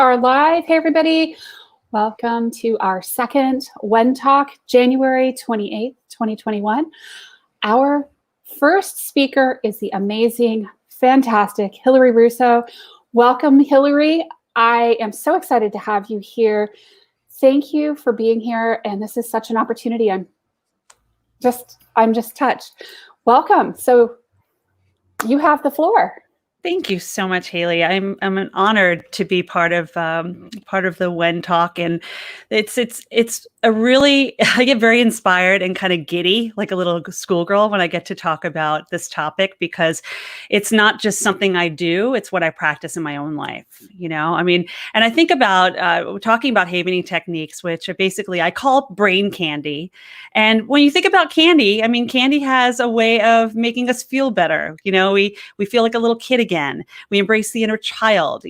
Are live. Hey, everybody. Welcome to our second WEN-Talk, January 28th, 2021. Our first speaker is the amazing, fantastic Hilary Russo. Welcome, Hilary. I am so excited to have you here. Thank you for being here. And this is such an opportunity. I'm just touched. Welcome. So you have the floor. Thank you so much, Haley. I'm honored to be part of the WEN-Talk, and it's a really I get very inspired and kind of giddy, like a little schoolgirl, when I get to talk about this topic, because it's not just something I do; it's what I practice in my own life. And I think about talking about havening techniques, which are basically I call brain candy. And when you think about candy, candy has a way of making us feel better. We feel like a little kid again. We embrace the inner child.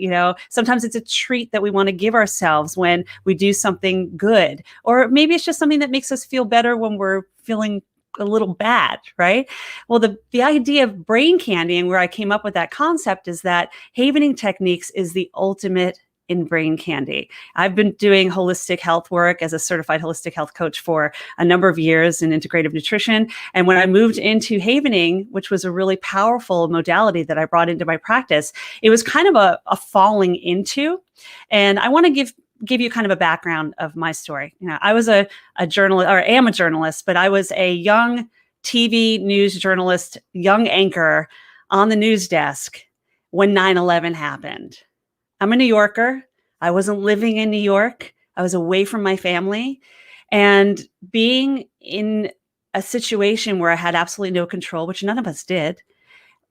Sometimes it's a treat that we want to give ourselves when we do something good, or maybe it's just something that makes us feel better when we're feeling a little bad, right? Well, the idea of brain candy and where I came up with that concept is that havening techniques is the ultimate in brain candy. I've been doing holistic health work as a certified holistic health coach for a number of years in integrative nutrition. And when I moved into havening, which was a really powerful modality that I brought into my practice, it was kind of a falling into. And I want to give you kind of a background of my story. I was a journalist, or am a journalist, but I was a young TV news journalist, young anchor on the news desk when 9/11 happened. I'm a New Yorker. I wasn't living in New York. I was away from my family. And being in a situation where I had absolutely no control, which none of us did,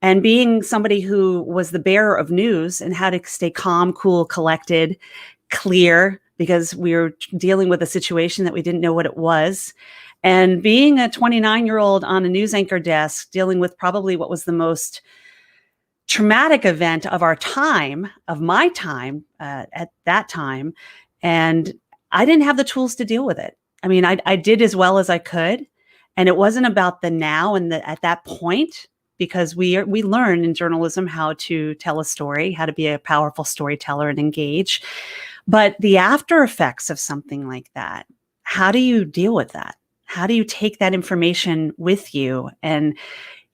and being somebody who was the bearer of news and had to stay calm, cool, collected, clear, because we were dealing with a situation that we didn't know what it was. And being a 29-year-old on a news anchor desk, dealing with probably what was the most traumatic event of our time, of my time at that time. And I didn't have the tools to deal with it. I did as well as I could. And it wasn't about the now and at that point, because we learn in journalism how to tell a story, how to be a powerful storyteller and engage. But the after effects of something like that, how do you deal with that? How do you take that information with you and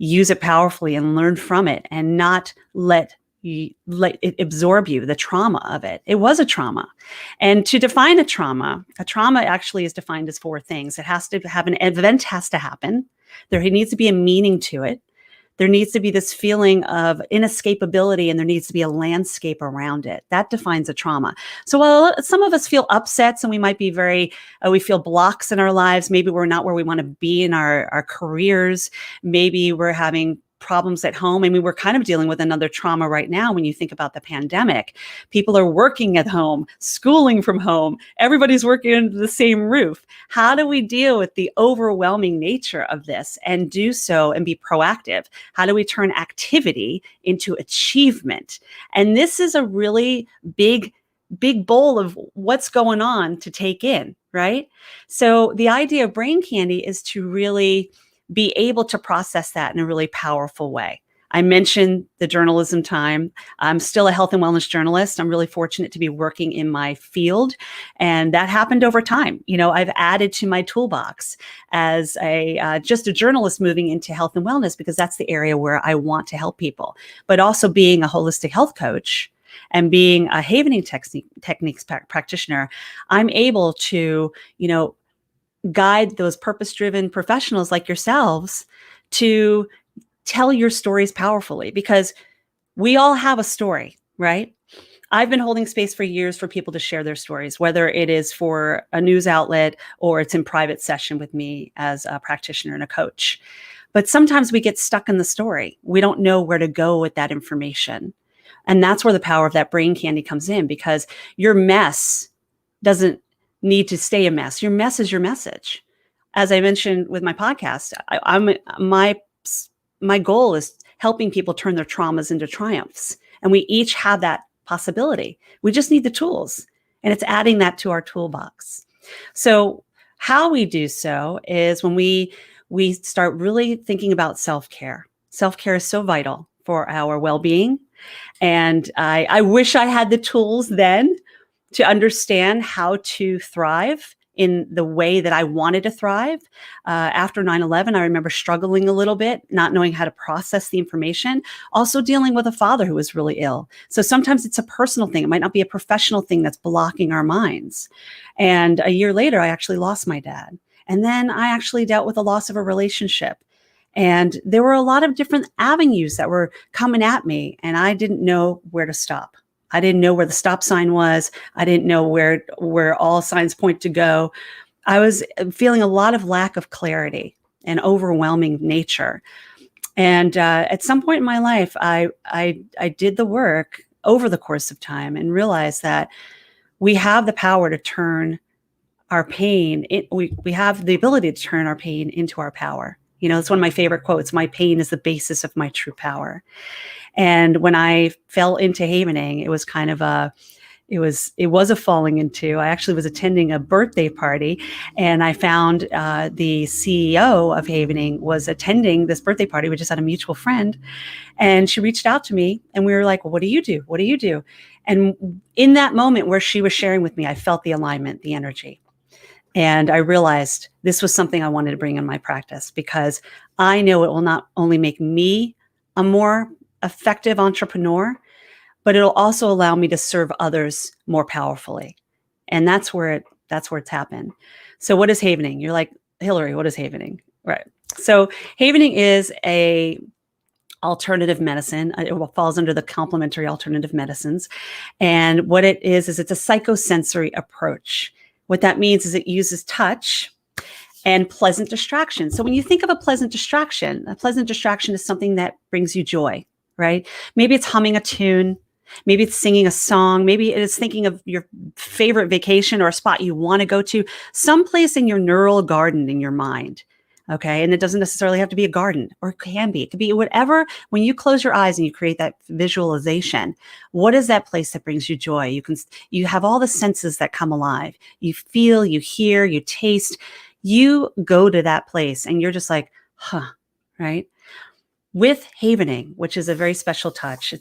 use it powerfully and learn from it, and not let it absorb you, the trauma of it? It was a trauma. And to define a trauma actually is defined as four things. It has to have an event has to happen. There needs to be a meaning to it. There needs to be this feeling of inescapability, and there needs to be a landscape around it. That defines a trauma. So while some of us feel upsets and we might be we feel blocks in our lives, maybe we're not where we want to be in our careers, maybe we're having problems at home. We're kind of dealing with another trauma right now when you think about the pandemic. People are working at home, schooling from home. Everybody's working under the same roof. How do we deal with the overwhelming nature of this and do so and be proactive? How do we turn activity into achievement? And this is a really big bowl of what's going on to take in, right? So the idea of brain candy is to really be able to process that in a really powerful way. I mentioned the journalism time. I'm still a health and wellness journalist. I'm really fortunate to be working in my field. And that happened over time. I've added to my toolbox as just a journalist moving into health and wellness, because that's the area where I want to help people. But also being a holistic health coach and being a havening techniques practitioner, I'm able to, guide those purpose-driven professionals like yourselves to tell your stories powerfully, because we all have a story, right? I've been holding space for years for people to share their stories, whether it is for a news outlet or it's in private session with me as a practitioner and a coach. But sometimes we get stuck in the story. We don't know where to go with that information. And that's where the power of that brain candy comes in, because your mess doesn't need to stay a mess. Your mess is your message. As I mentioned with my podcast, my goal is helping people turn their traumas into triumphs. And we each have that possibility. We just need the tools, and it's adding that to our toolbox. So how we do so is when we start really thinking about self-care. Self-care is so vital for our well-being. And I wish I had the tools then to understand how to thrive in the way that I wanted to thrive. After 9/11, I remember struggling a little bit, not knowing how to process the information, also dealing with a father who was really ill. So sometimes it's a personal thing. It might not be a professional thing that's blocking our minds. And a year later, I actually lost my dad. And then I actually dealt with the loss of a relationship. And there were a lot of different avenues that were coming at me, and I didn't know where to stop. I didn't know where the stop sign was. I didn't know where all signs point to go. I was feeling a lot of lack of clarity and overwhelming nature. And at some point in my life, I did the work over the course of time and realized that we have the power to turn our pain. We have the ability to turn our pain into our power. You know, it's one of my favorite quotes. My pain is the basis of my true power. And when I fell into havening, it was kind of it was a falling into. I actually was attending a birthday party, and I found the CEO of havening was attending this birthday party. We just had a mutual friend, and she reached out to me, and we were like, well, what do you do? What do you do? And in that moment where she was sharing with me, I felt the alignment, the energy. And I realized this was something I wanted to bring in my practice, because I know it will not only make me a more effective entrepreneur, but it'll also allow me to serve others more powerfully. And that's where it's happened. So what is havening? You're like, Hilary, what is havening? Right. So havening is a alternative medicine. It falls under the complementary alternative medicines. And what it is it's a psychosensory approach. What that means is it uses touch and pleasant distraction. So when you think of a pleasant distraction is something that brings you joy, right? Maybe it's humming a tune. Maybe it's singing a song. Maybe it is thinking of your favorite vacation or a spot you want to go to, someplace in your neural garden in your mind. Okay. And it doesn't necessarily have to be a garden, or it can be. It could be whatever. When you close your eyes and you create that visualization, what is that place that brings you joy? You have all the senses that come alive. You feel, you hear, you taste. You go to that place and you're just like, right? With havening, which is a very special touch.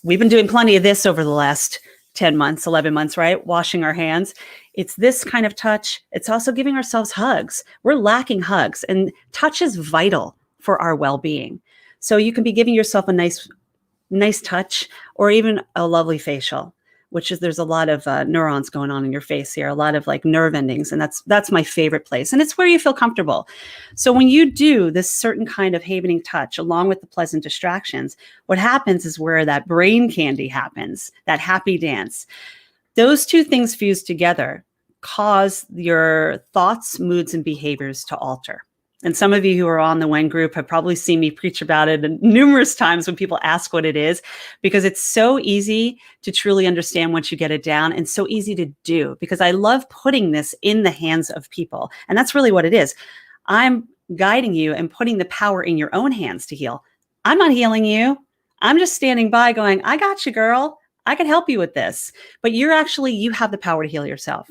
We've been doing plenty of this over the last 10 months, 11 months, right? Washing our hands. It's this kind of touch. It's also giving ourselves hugs. We're lacking hugs, and touch is vital for our well-being. So you can be giving yourself a nice touch, or even a lovely facial, which is, there's a lot of neurons going on in your face here, a lot of like nerve endings. And that's my favorite place. And it's where you feel comfortable. So when you do this certain kind of havening touch, along with the pleasant distractions, what happens is where that brain candy happens, that happy dance. Those two things fused together cause your thoughts, moods, and behaviors to alter. And some of you who are on the WEN group have probably seen me preach about it numerous times when people ask what it is, because it's so easy to truly understand once you get it down, and so easy to do, because I love putting this in the hands of people. And that's really what it is. I'm guiding you and putting the power in your own hands to heal. I'm not healing you. I'm just standing by going, I got you, girl. I can help you with this. But you have the power to heal yourself.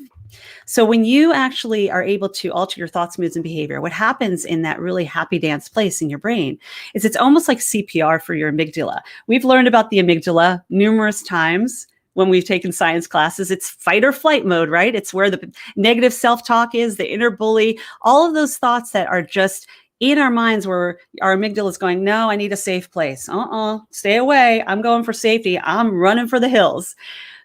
So when you actually are able to alter your thoughts, moods, and behavior, what happens in that really happy dance place in your brain is it's almost like CPR for your amygdala. We've learned about the amygdala numerous times when we've taken science classes. It's fight or flight mode, right? It's where the negative self-talk is, the inner bully, all of those thoughts that are just in our minds, where our amygdala is going, no, I need a safe place. Stay away. I'm going for safety. I'm running for the hills.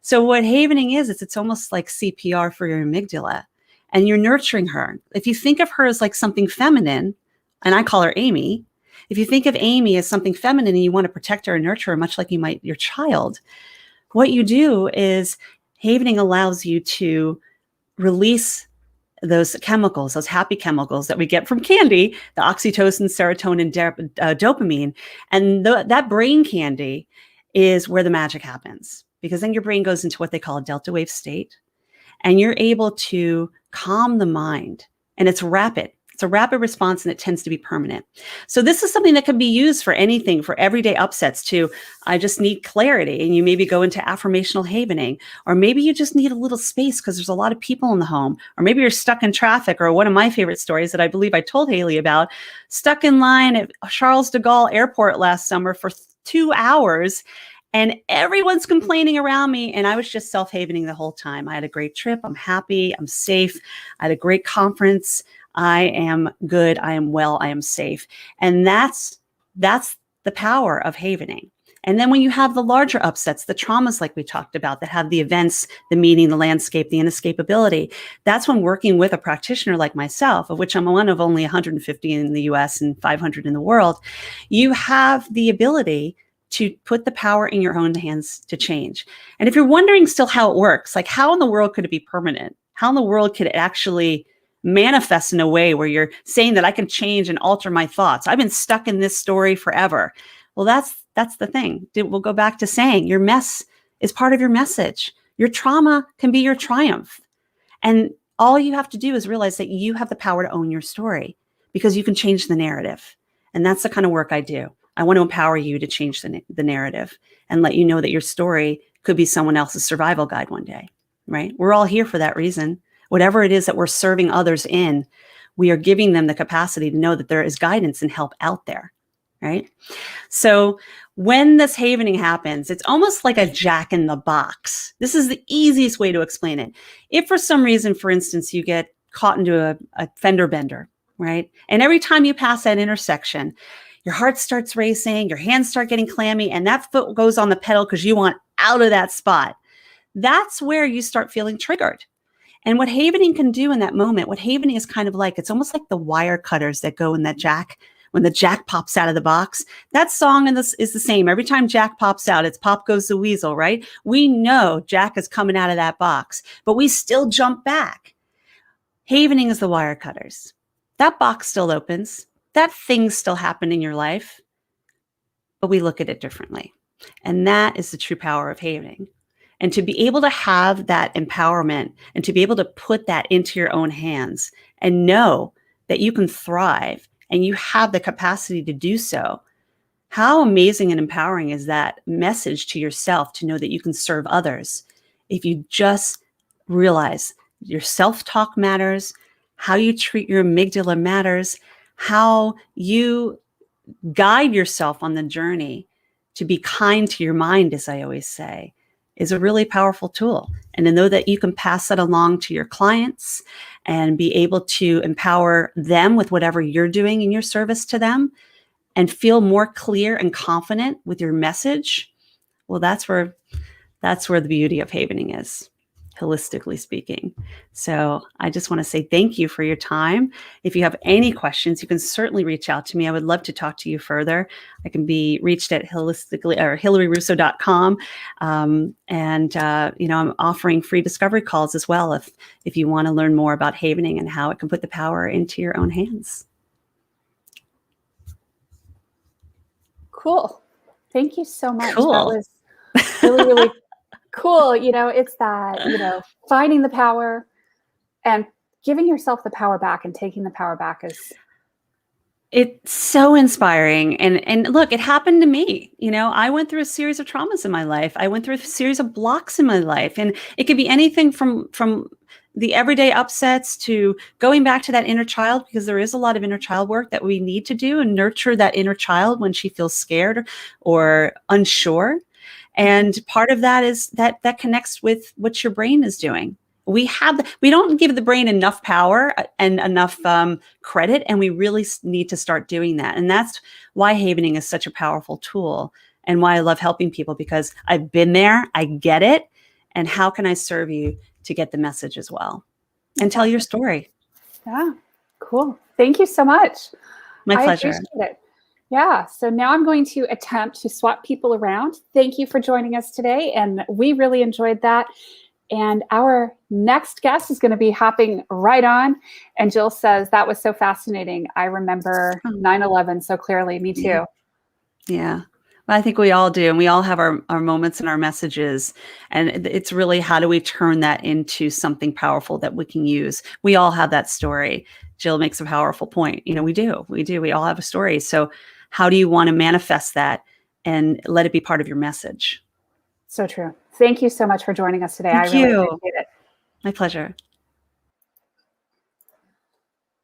So what havening is, it's almost like CPR for your amygdala, and you're nurturing her. If you think of her as like something feminine, and I call her Amy, if you think of Amy as something feminine and you want to protect her and nurture her, much like you might your child, what you do is havening allows you to release those chemicals, those happy chemicals that we get from candy, the oxytocin, serotonin, dopamine. And that brain candy is where the magic happens, because then your brain goes into what they call a delta wave state, and you're able to calm the mind. And it's rapid. It's a rapid response, and it tends to be permanent. So this is something that can be used for anything, for everyday upsets to, I just need clarity. And you maybe go into affirmational havening, or maybe you just need a little space because there's a lot of people in the home, or maybe you're stuck in traffic, or one of my favorite stories that I believe I told Haley about, stuck in line at Charles de Gaulle Airport last summer for 2 hours. And everyone's complaining around me. And I was just self-havening the whole time. I had a great trip. I'm happy. I'm safe. I had a great conference. I am good. I am well. I am safe. And that's the power of havening. And then when you have the larger upsets, the traumas like we talked about that have the events, the meaning, the landscape, the inescapability, that's when working with a practitioner like myself, of which I'm one of only 150 in the US and 500 in the world, you have the ability to put the power in your own hands to change. And if you're wondering still how it works, like how in the world could it be permanent? How in the world could it actually manifest in a way where you're saying that I can change and alter my thoughts? I've been stuck in this story forever. Well, that's the thing. We'll go back to saying your mess is part of your message. Your trauma can be your triumph. And all you have to do is realize that you have the power to own your story because you can change the narrative. And that's the kind of work I do. I want to empower you to change the narrative and let you know that your story could be someone else's survival guide one day, right? We're all here for that reason. Whatever it is that we're serving others in, we are giving them the capacity to know that there is guidance and help out there, right? So when this havening happens, it's almost like a jack in the box. This is the easiest way to explain it. If for some reason, for instance, you get caught into a fender bender, right? And every time you pass that intersection, your heart starts racing, your hands start getting clammy, and that foot goes on the pedal because you want out of that spot. That's where you start feeling triggered. And what havening can do in that moment, what havening is kind of like, it's almost like the wire cutters that go in that jack. When the jack pops out of the box, that song is the same. Every time Jack pops out, it's pop goes the weasel, right? We know Jack is coming out of that box, but we still jump back. Havening is the wire cutters. That box still opens. That things still happen in your life, but we look at it differently. And that is the true power of havening. And to be able to have that empowerment and to be able to put that into your own hands and know that you can thrive and you have the capacity to do so, how amazing and empowering is that message to yourself to know that you can serve others if you just realize your self-talk matters, how you treat your amygdala matters, how you guide yourself on the journey to be kind to your mind, as I always say, is a really powerful tool. And to know that you can pass that along to your clients and be able to empower them with whatever you're doing in your service to them and feel more clear and confident with your message. Well, that's where the beauty of havening is, holistically speaking. So I just want to say thank you for your time. If you have any questions, you can certainly reach out to me. I would love to talk to you further. I can be reached at HilaryRusso.com. I'm offering free discovery calls as well if you want to learn more about havening and how it can put the power into your own hands. Cool. Thank you so much. Cool. That was really, really cool. It's that, finding the power and giving yourself the power back and taking the power back is. It's so inspiring. And look, it happened to me. I went through a series of traumas in my life. I went through a series of blocks in my life. And it could be anything from the everyday upsets to going back to that inner child, because there is a lot of inner child work that we need to do and nurture that inner child when she feels scared or unsure. And part of that is that connects with what your brain is doing. We don't give the brain enough power and enough credit, and we really need to start doing that. And that's why havening is such a powerful tool and why I love helping people, because I've been there, I get it. And how can I serve you to get the message as well and tell your story? Yeah, cool. Thank you so much. My pleasure. I appreciate it. Yeah, so now I'm going to attempt to swap people around. Thank you for joining us today, and we really enjoyed that. And our next guest is going to be hopping right on. And Jill says, that was so fascinating. I remember 9/11 so clearly. Me too. Yeah. Well, I think we all do. And we all have our moments and our messages. And it's really, how do we turn that into something powerful that we can use? We all have that story. Jill makes a powerful point. We do. We all have a story. So how do you want to manifest that and let it be part of your message? So true. Thank you so much for joining us today. Thank I really you. appreciate it. My pleasure.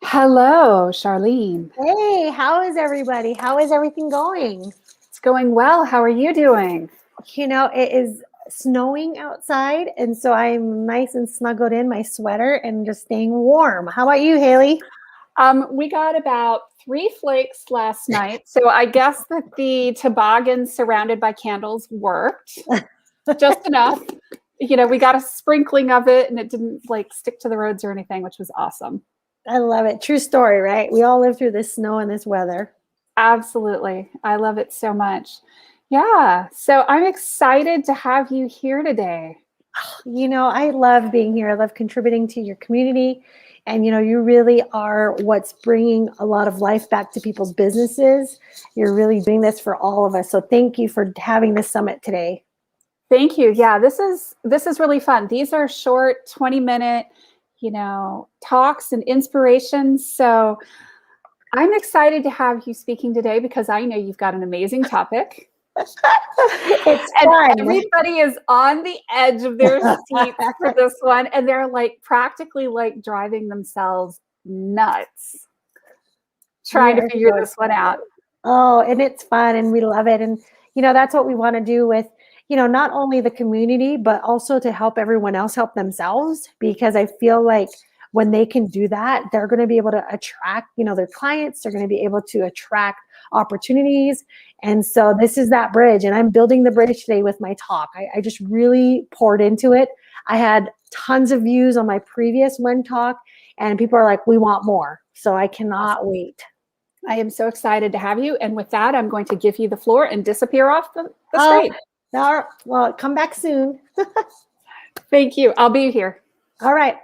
Hello, Charlene. Hey, how is everybody? How is everything going? It's going well. How are you doing? It is snowing outside, and so I'm nice and snuggled in my sweater and just staying warm. How about you, Haley? We got about 3 flakes last night, so I guess that the toboggan surrounded by candles worked just enough. We got a sprinkling of it, and it didn't like stick to the roads or anything, which was awesome. I love it. True story, right? We all live through this snow and this weather. Absolutely. I love it so much. Yeah. So I'm excited to have you here today. I love being here. I love contributing to your community. And, you really are what's bringing a lot of life back to people's businesses. You're really doing this for all of us. So thank you for having this summit today. Thank you. Yeah, this is really fun. These are short 20-minute, talks and inspirations. So I'm excited to have you speaking today because I know you've got an amazing topic. It's fun. And everybody is on the edge of their seats for this one, and they're practically driving themselves nuts trying to figure this one out. Oh, and it's fun, and we love it. And that's what we want to do with not only the community, but also to help everyone else help themselves, because I feel like when they can do that, they're going to be able to attract their clients. They're going to be able to attract opportunities. And so this is that bridge, and I'm building the bridge today with my talk. I just really poured into it. I had tons of views on my previous WEN-Talk, and people are like, we want more. So I cannot wait. I am so excited to have you. And with that, I'm going to give you the floor and disappear off the stage. Well, come back soon. Thank you. I'll be here. All right.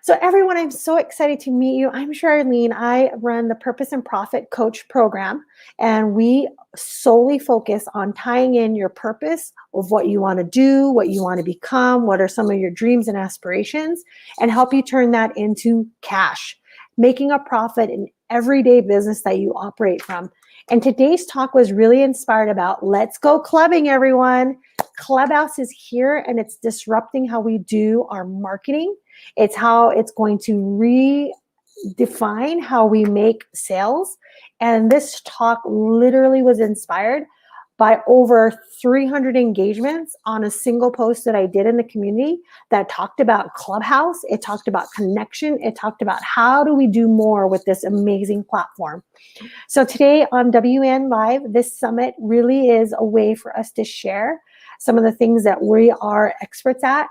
So everyone, I'm so excited to meet you. I'm Charlene. I run the Purpose and Profit Coach program, and we solely focus on tying in your purpose of what you want to do, what you want to become, what are some of your dreams and aspirations, and help you turn that into cash, making a profit in everyday business that you operate from. And today's talk was really inspired about let's go clubbing, everyone. Clubhouse is here, and it's disrupting how we do our marketing. It's how it's going to redefine how we make sales. And this talk literally was inspired by over 300 engagements on a single post that I did in the community that talked about Clubhouse. It talked about connection. It talked about how do we do more with this amazing platform. So today on WN Live, this summit really is a way for us to share some of the things that we are experts at.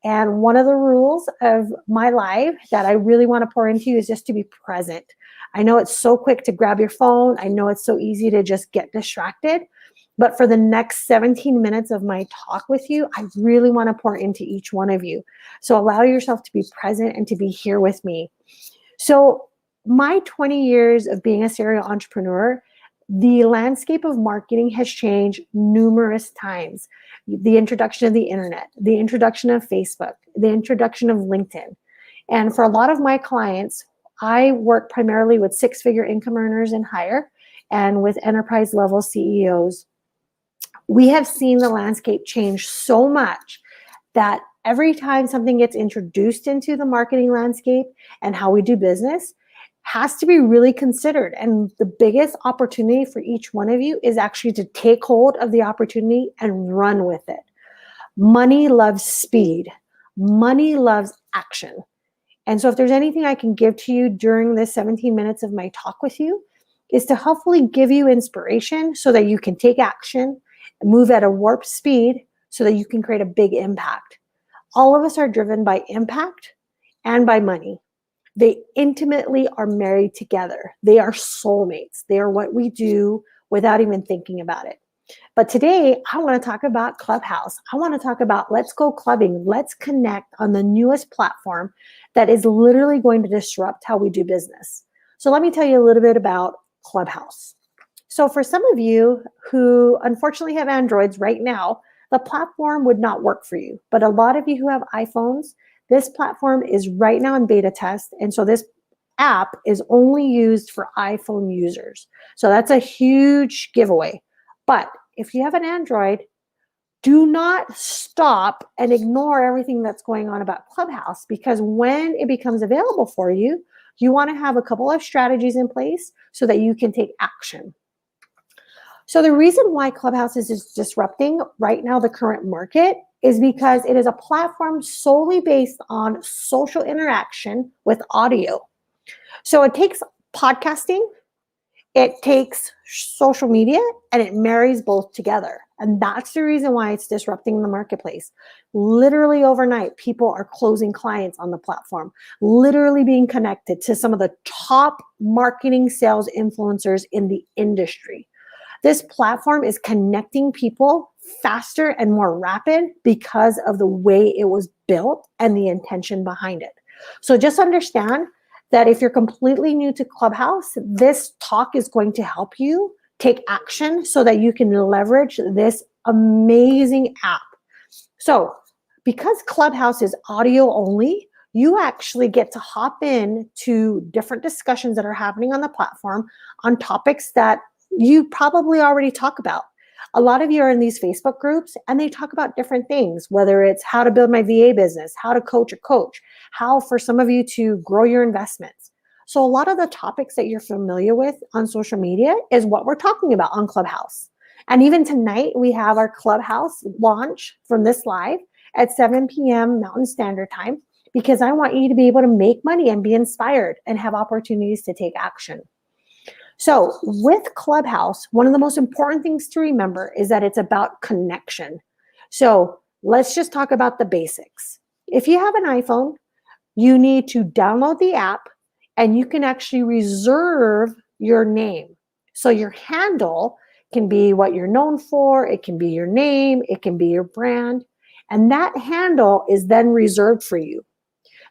And one of the rules of my live that I really want to pour into you is just to be present. I know it's so quick to grab your phone. I know it's so easy to just get distracted. But for the next 17 minutes of my talk with you, I really want to pour into each one of you. So allow yourself to be present and to be here with me. So my 20 years of being a serial entrepreneur, the landscape of marketing has changed numerous times. The introduction of the internet, the introduction of Facebook, the introduction of LinkedIn. And for a lot of my clients, I work primarily with 6-figure income earners and higher, and with enterprise level CEOs. We have seen the landscape change so much that every time something gets introduced into the marketing landscape and how we do business has to be really considered. And the biggest opportunity for each one of you is actually to take hold of the opportunity and run with it. Money loves speed. Money loves action. And so if there's anything I can give to you during this 17 minutes of my talk with you, is to hopefully give you inspiration so that you can take action, move at a warp speed so that you can create a big impact. All of us are driven by impact and by money. They intimately are married together. They are soulmates. They are what we do without even thinking about it. But today, I want to talk about Clubhouse. I want to talk about let's go clubbing. Let's connect on the newest platform that is literally going to disrupt how we do business. So let me tell you a little bit about Clubhouse. So for some of you who unfortunately have Androids right now, the platform would not work for you. But a lot of you who have iPhones, this platform is right now in beta test. And so this app is only used for iPhone users. So that's a huge giveaway. But if you have an Android, do not stop and ignore everything that's going on about Clubhouse, because when it becomes available for you, you want to have a couple of strategies in place so that you can take action. So the reason why Clubhouse is disrupting right now the current market is because it is a platform solely based on social interaction with audio. So it takes podcasting, it takes social media, and it marries both together. And that's the reason why it's disrupting the marketplace. Literally overnight, people are closing clients on the platform, literally being connected to some of the top marketing sales influencers in the industry. This platform is connecting people faster and more rapid because of the way it was built and the intention behind it. So just understand that if you're completely new to Clubhouse, this talk is going to help you take action so that you can leverage this amazing app. So because Clubhouse is audio only, you actually get to hop in to different discussions that are happening on the platform on topics that you probably already talk about. A lot of you are in these Facebook groups and they talk about different things, whether it's how to build my VA business, how to coach a coach, how for some of you to grow your investments. So a lot of the topics that you're familiar with on social media is what we're talking about on Clubhouse. And even tonight, we have our Clubhouse launch from this live at 7 p.m. Mountain Standard Time, because I want you to be able to make money and be inspired and have opportunities to take action. So with Clubhouse, one of the most important things to remember is that it's about connection. So let's just talk about the basics. If you have an iPhone, you need to download the app and you can actually reserve your name. So your handle can be what you're known for. It can be your name. It can be your brand. And that handle is then reserved for you.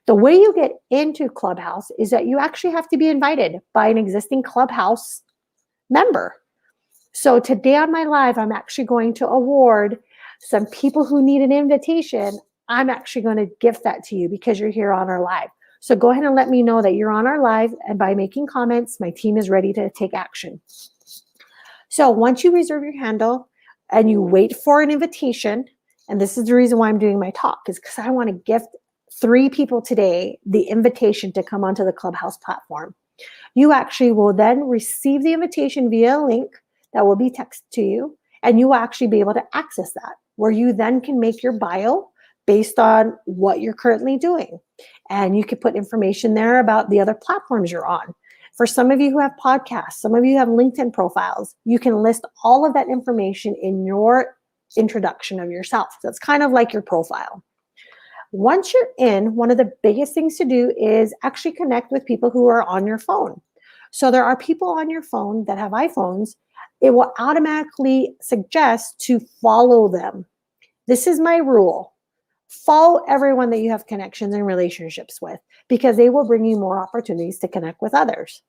The way you get into Clubhouse is that you actually have to be invited by an existing Clubhouse member. So today on my live, I'm actually going to award some people who need an invitation. I'm actually going to gift that to you because you're here on our live. So go ahead and let me know that you're on our live, and by making comments, my team is ready to take action. So once you reserve your handle and you wait for an invitation, and this is the reason why I'm doing my talk, is because I want to gift 3 people today the invitation to come onto the Clubhouse platform. You actually will then receive the invitation via a link that will be texted to you, and you will actually be able to access that, where you then can make your bio based on what you're currently doing. And you can put information there about the other platforms you're on. For some of you who have podcasts, some of you have LinkedIn profiles, you can list all of that information in your introduction of yourself. So it's kind of like your profile. Once you're in, one of the biggest things to do is actually connect with people who are on your phone. So there are people on your phone that have iPhones. It will automatically suggest to follow them. This is my rule. Follow everyone that you have connections and relationships with, because they will bring you more opportunities to connect with others.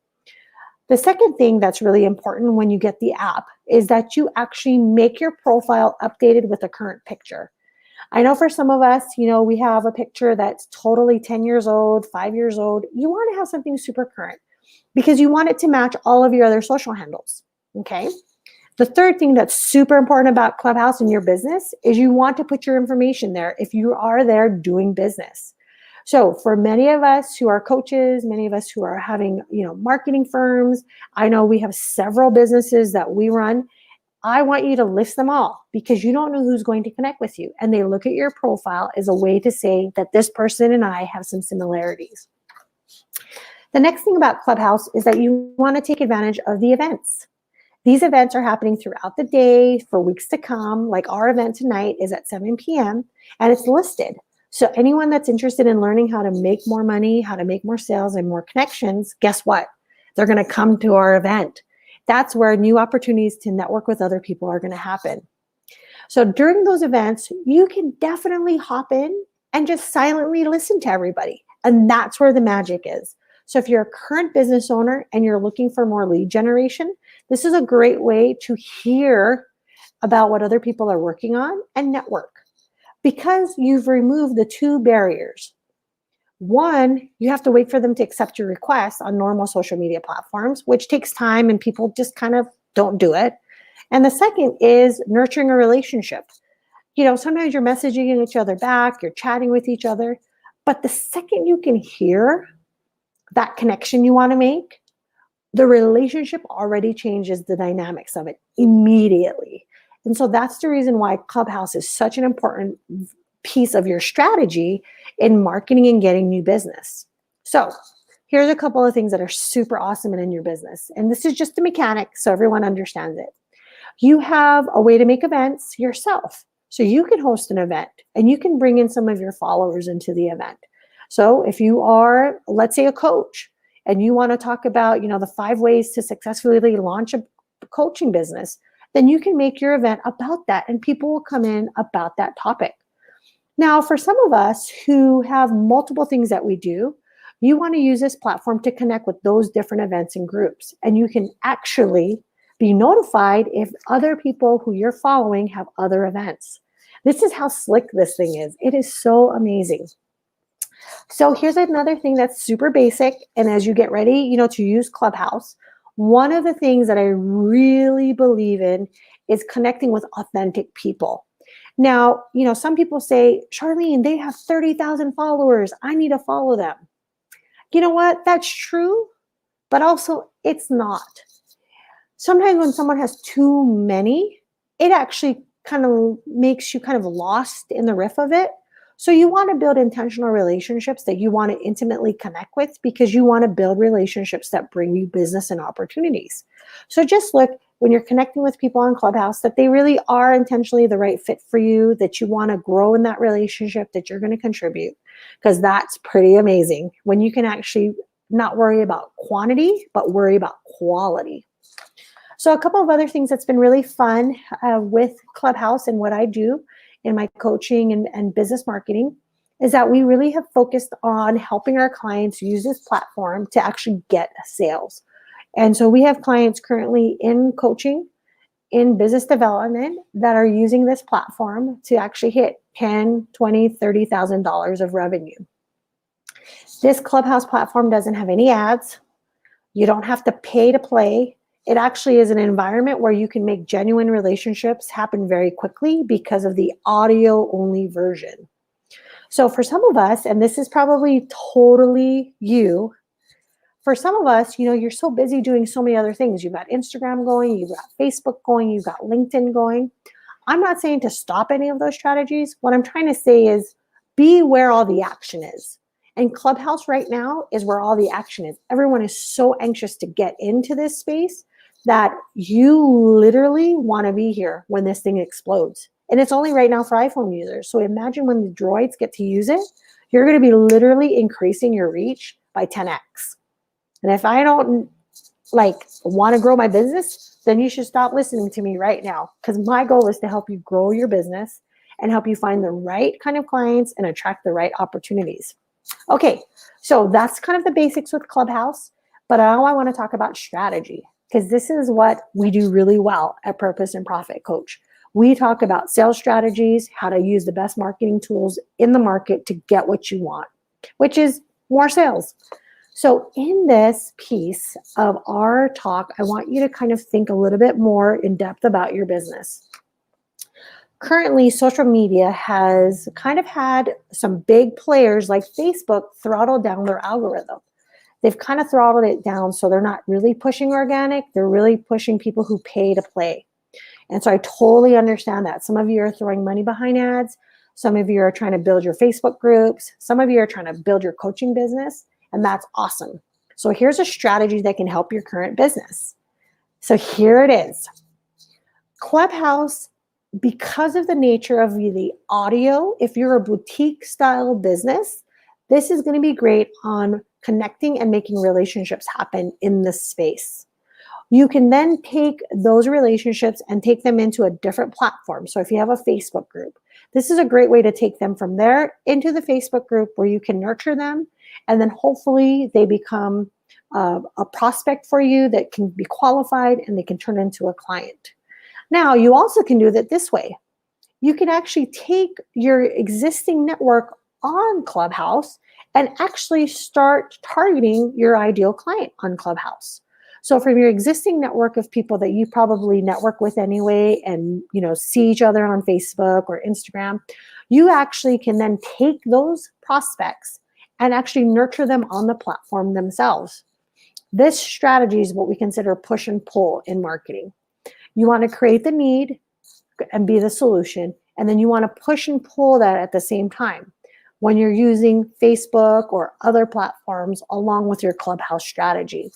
The second thing that's really important when you get the app is that you actually make your profile updated with a current picture. I know for some of us, we have a picture that's totally 10 years old, 5 years old. You want to have something super current because you want it to match all of your other social handles, okay? The third thing that's super important about Clubhouse in your business is you want to put your information there if you are there doing business. So for many of us who are coaches, many of us who are having, marketing firms, I know we have several businesses that we run. I want you to list them all because you don't know who's going to connect with you. And they look at your profile as a way to say that this person and I have some similarities. The next thing about Clubhouse is that you want to take advantage of the events. These events are happening throughout the day for weeks to come. Like our event tonight is at 7 p.m. and it's listed. So anyone that's interested in learning how to make more money, how to make more sales and more connections, guess what? They're going to come to our event. That's where new opportunities to network with other people are going to happen. So during those events, you can definitely hop in and just silently listen to everybody. And that's where the magic is. So if you're a current business owner and you're looking for more lead generation, this is a great way to hear about what other people are working on and network, because you've removed the 2 barriers. One, you have to wait for them to accept your request on normal social media platforms, which takes time and people just kind of don't do it. And the second is nurturing a relationship. Sometimes you're messaging each other back, you're chatting with each other, but the second you can hear that connection you want to make, the relationship already changes the dynamics of it immediately. And so that's the reason why Clubhouse is such an important piece of your strategy in marketing and getting new business. So here's a couple of things that are super awesome in your business. And this is just the mechanic so everyone understands it. You have a way to make events yourself. So you can host an event and you can bring in some of your followers into the event. So if you are, let's say, a coach and you want to talk about, the 5 ways to successfully launch a coaching business, then you can make your event about that and people will come in about that topic. Now, for some of us who have multiple things that we do, you want to use this platform to connect with those different events and groups. And you can actually be notified if other people who you're following have other events. This is how slick this thing is. It is so amazing. So here's another thing that's super basic. And as you get ready, to use Clubhouse, one of the things that I really believe in is connecting with authentic people. Now, some people say, Charlene, they have 30,000 followers. I need to follow them. You know what? That's true, but also it's not. Sometimes when someone has too many, it actually kind of makes you kind of lost in the riff of it. So you want to build intentional relationships that you want to intimately connect with because you want to build relationships that bring you business and opportunities. So just look when you're connecting with people on Clubhouse that they really are intentionally the right fit for you, that you want to grow in that relationship, that you're going to contribute, because that's pretty amazing when you can actually not worry about quantity, but worry about quality. So a couple of other things that's been really fun with Clubhouse and what I do in my coaching and business marketing is that we really have focused on helping our clients use this platform to actually get sales. And so we have clients currently in coaching, in business development that are using this platform to actually hit $10,000, $20,000, $30,000 of revenue. This Clubhouse platform doesn't have any ads. You don't have to pay to play. It actually is an environment where you can make genuine relationships happen very quickly because of the audio-only version. So for some of us, and this is probably totally you, for some of us, you're so busy doing so many other things. You've got Instagram going, you've got Facebook going, you've got LinkedIn going. I'm not saying to stop any of those strategies. What I'm trying to say is be where all the action is. And Clubhouse right now is where all the action is. Everyone is so anxious to get into this space that you literally want to be here when this thing explodes. And it's only right now for iPhone users. So imagine when the droids get to use it, you're going to be literally increasing your reach by 10x. And if I don't want to grow my business, then you should stop listening to me right now, because my goal is to help you grow your business and help you find the right kind of clients and attract the right opportunities. Okay, so that's kind of the basics with Clubhouse, but now I want to talk about strategy, because this is what we do really well at Purpose and Profit Coach. We talk about sales strategies, how to use the best marketing tools in the market to get what you want, which is more sales. So in this piece of our talk, I want you to kind of think a little bit more in depth about your business. Currently, social media has kind of had some big players like Facebook throttle down their algorithm. They've kind of throttled it down, so they're not really pushing organic. They're really pushing people who pay to play. And so I totally understand that. Some of you are throwing money behind ads. Some of you are trying to build your Facebook groups. Some of you are trying to build your coaching business, and that's awesome. So here's a strategy that can help your current business. So here it is. Clubhouse, because of the nature of the audio, if you're a boutique style business, this is going to be great on connecting and making relationships happen in this space. You can then take those relationships and take them into a different platform. So if you have a Facebook group, this is a great way to take them from there into the Facebook group where you can nurture them, and then hopefully they become a prospect for you that can be qualified and they can turn into a client. Now, you also can do that this way. You can actually take your existing network on Clubhouse and actually start targeting your ideal client on Clubhouse. So from your existing network of people that you probably network with anyway and see each other on Facebook or Instagram, you actually can then take those prospects and actually nurture them on the platform themselves. This strategy is what we consider push and pull in marketing. You want to create the need and be the solution, and then you want to push and pull that at the same time when you're using Facebook or other platforms along with your Clubhouse strategy.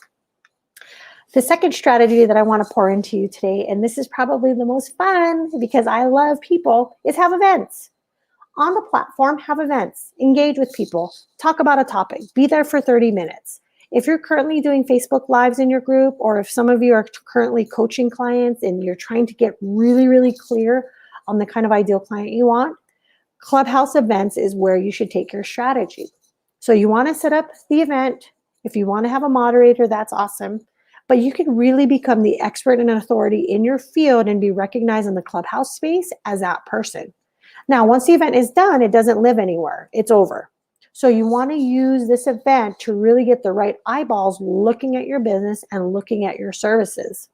The second strategy that I want to pour into you today, and this is probably the most fun because I love people, is have events. On the platform, have events, engage with people, talk about a topic, be there for 30 minutes. If you're currently doing Facebook Lives in your group, or if some of you are currently coaching clients and you're trying to get really, really clear on the kind of ideal client you want, Clubhouse events is where you should take your strategy. So you want to set up the event. If you want to have a moderator, that's awesome. But you can really become the expert and authority in your field and be recognized in the Clubhouse space as that person. Now, once the event is done, it doesn't live anywhere. It's over. So you want to use this event to really get the right eyeballs looking at your business and looking at your services.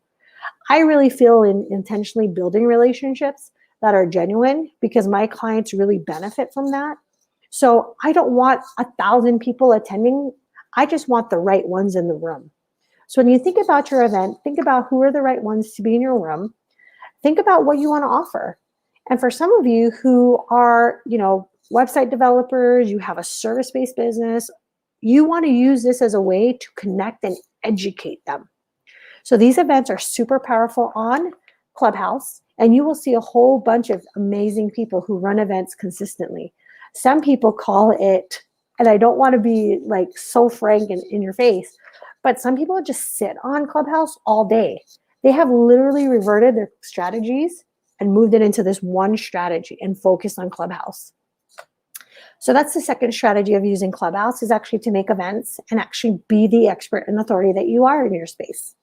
I really feel in intentionally building relationships that are genuine because my clients really benefit from that. So I don't want 1,000 people attending. I just want the right ones in the room. So when you think about your event, think about who are the right ones to be in your room. Think about what you want to offer. And for some of you who are, website developers, you have a service-based business, you want to use this as a way to connect and educate them. So these events are super powerful on Clubhouse, and you will see a whole bunch of amazing people who run events consistently. Some people call it, and I don't want to be like so frank and in your face, but some people just sit on Clubhouse all day. They have literally reverted their strategies and moved it into this one strategy and focused on Clubhouse. So that's the second strategy of using Clubhouse, is actually to make events and actually be the expert and authority that you are in your space.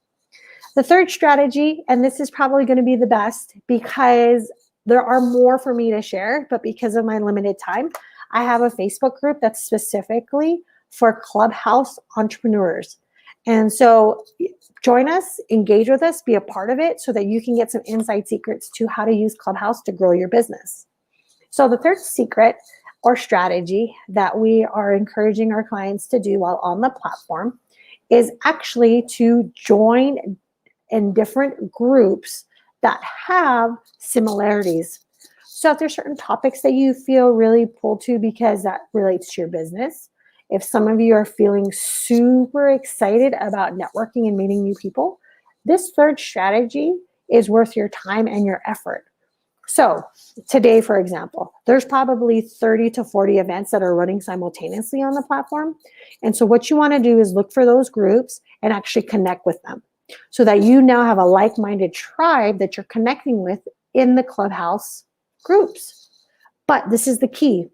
The third strategy, and this is probably going to be the best because there are more for me to share, but because of my limited time, I have a Facebook group that's specifically for Clubhouse entrepreneurs. And so join us, engage with us, be a part of it so that you can get some inside secrets to how to use Clubhouse to grow your business. So the third secret or strategy that we are encouraging our clients to do while on the platform is actually to join in different groups that have similarities. So if there's certain topics that you feel really pulled to because that relates to your business, if some of you are feeling super excited about networking and meeting new people, this third strategy is worth your time and your effort. So today, for example, there's probably 30 to 40 events that are running simultaneously on the platform. And so what you want to do is look for those groups and actually connect with them so that you now have a like-minded tribe that you're connecting with in the Clubhouse groups. But this is the key.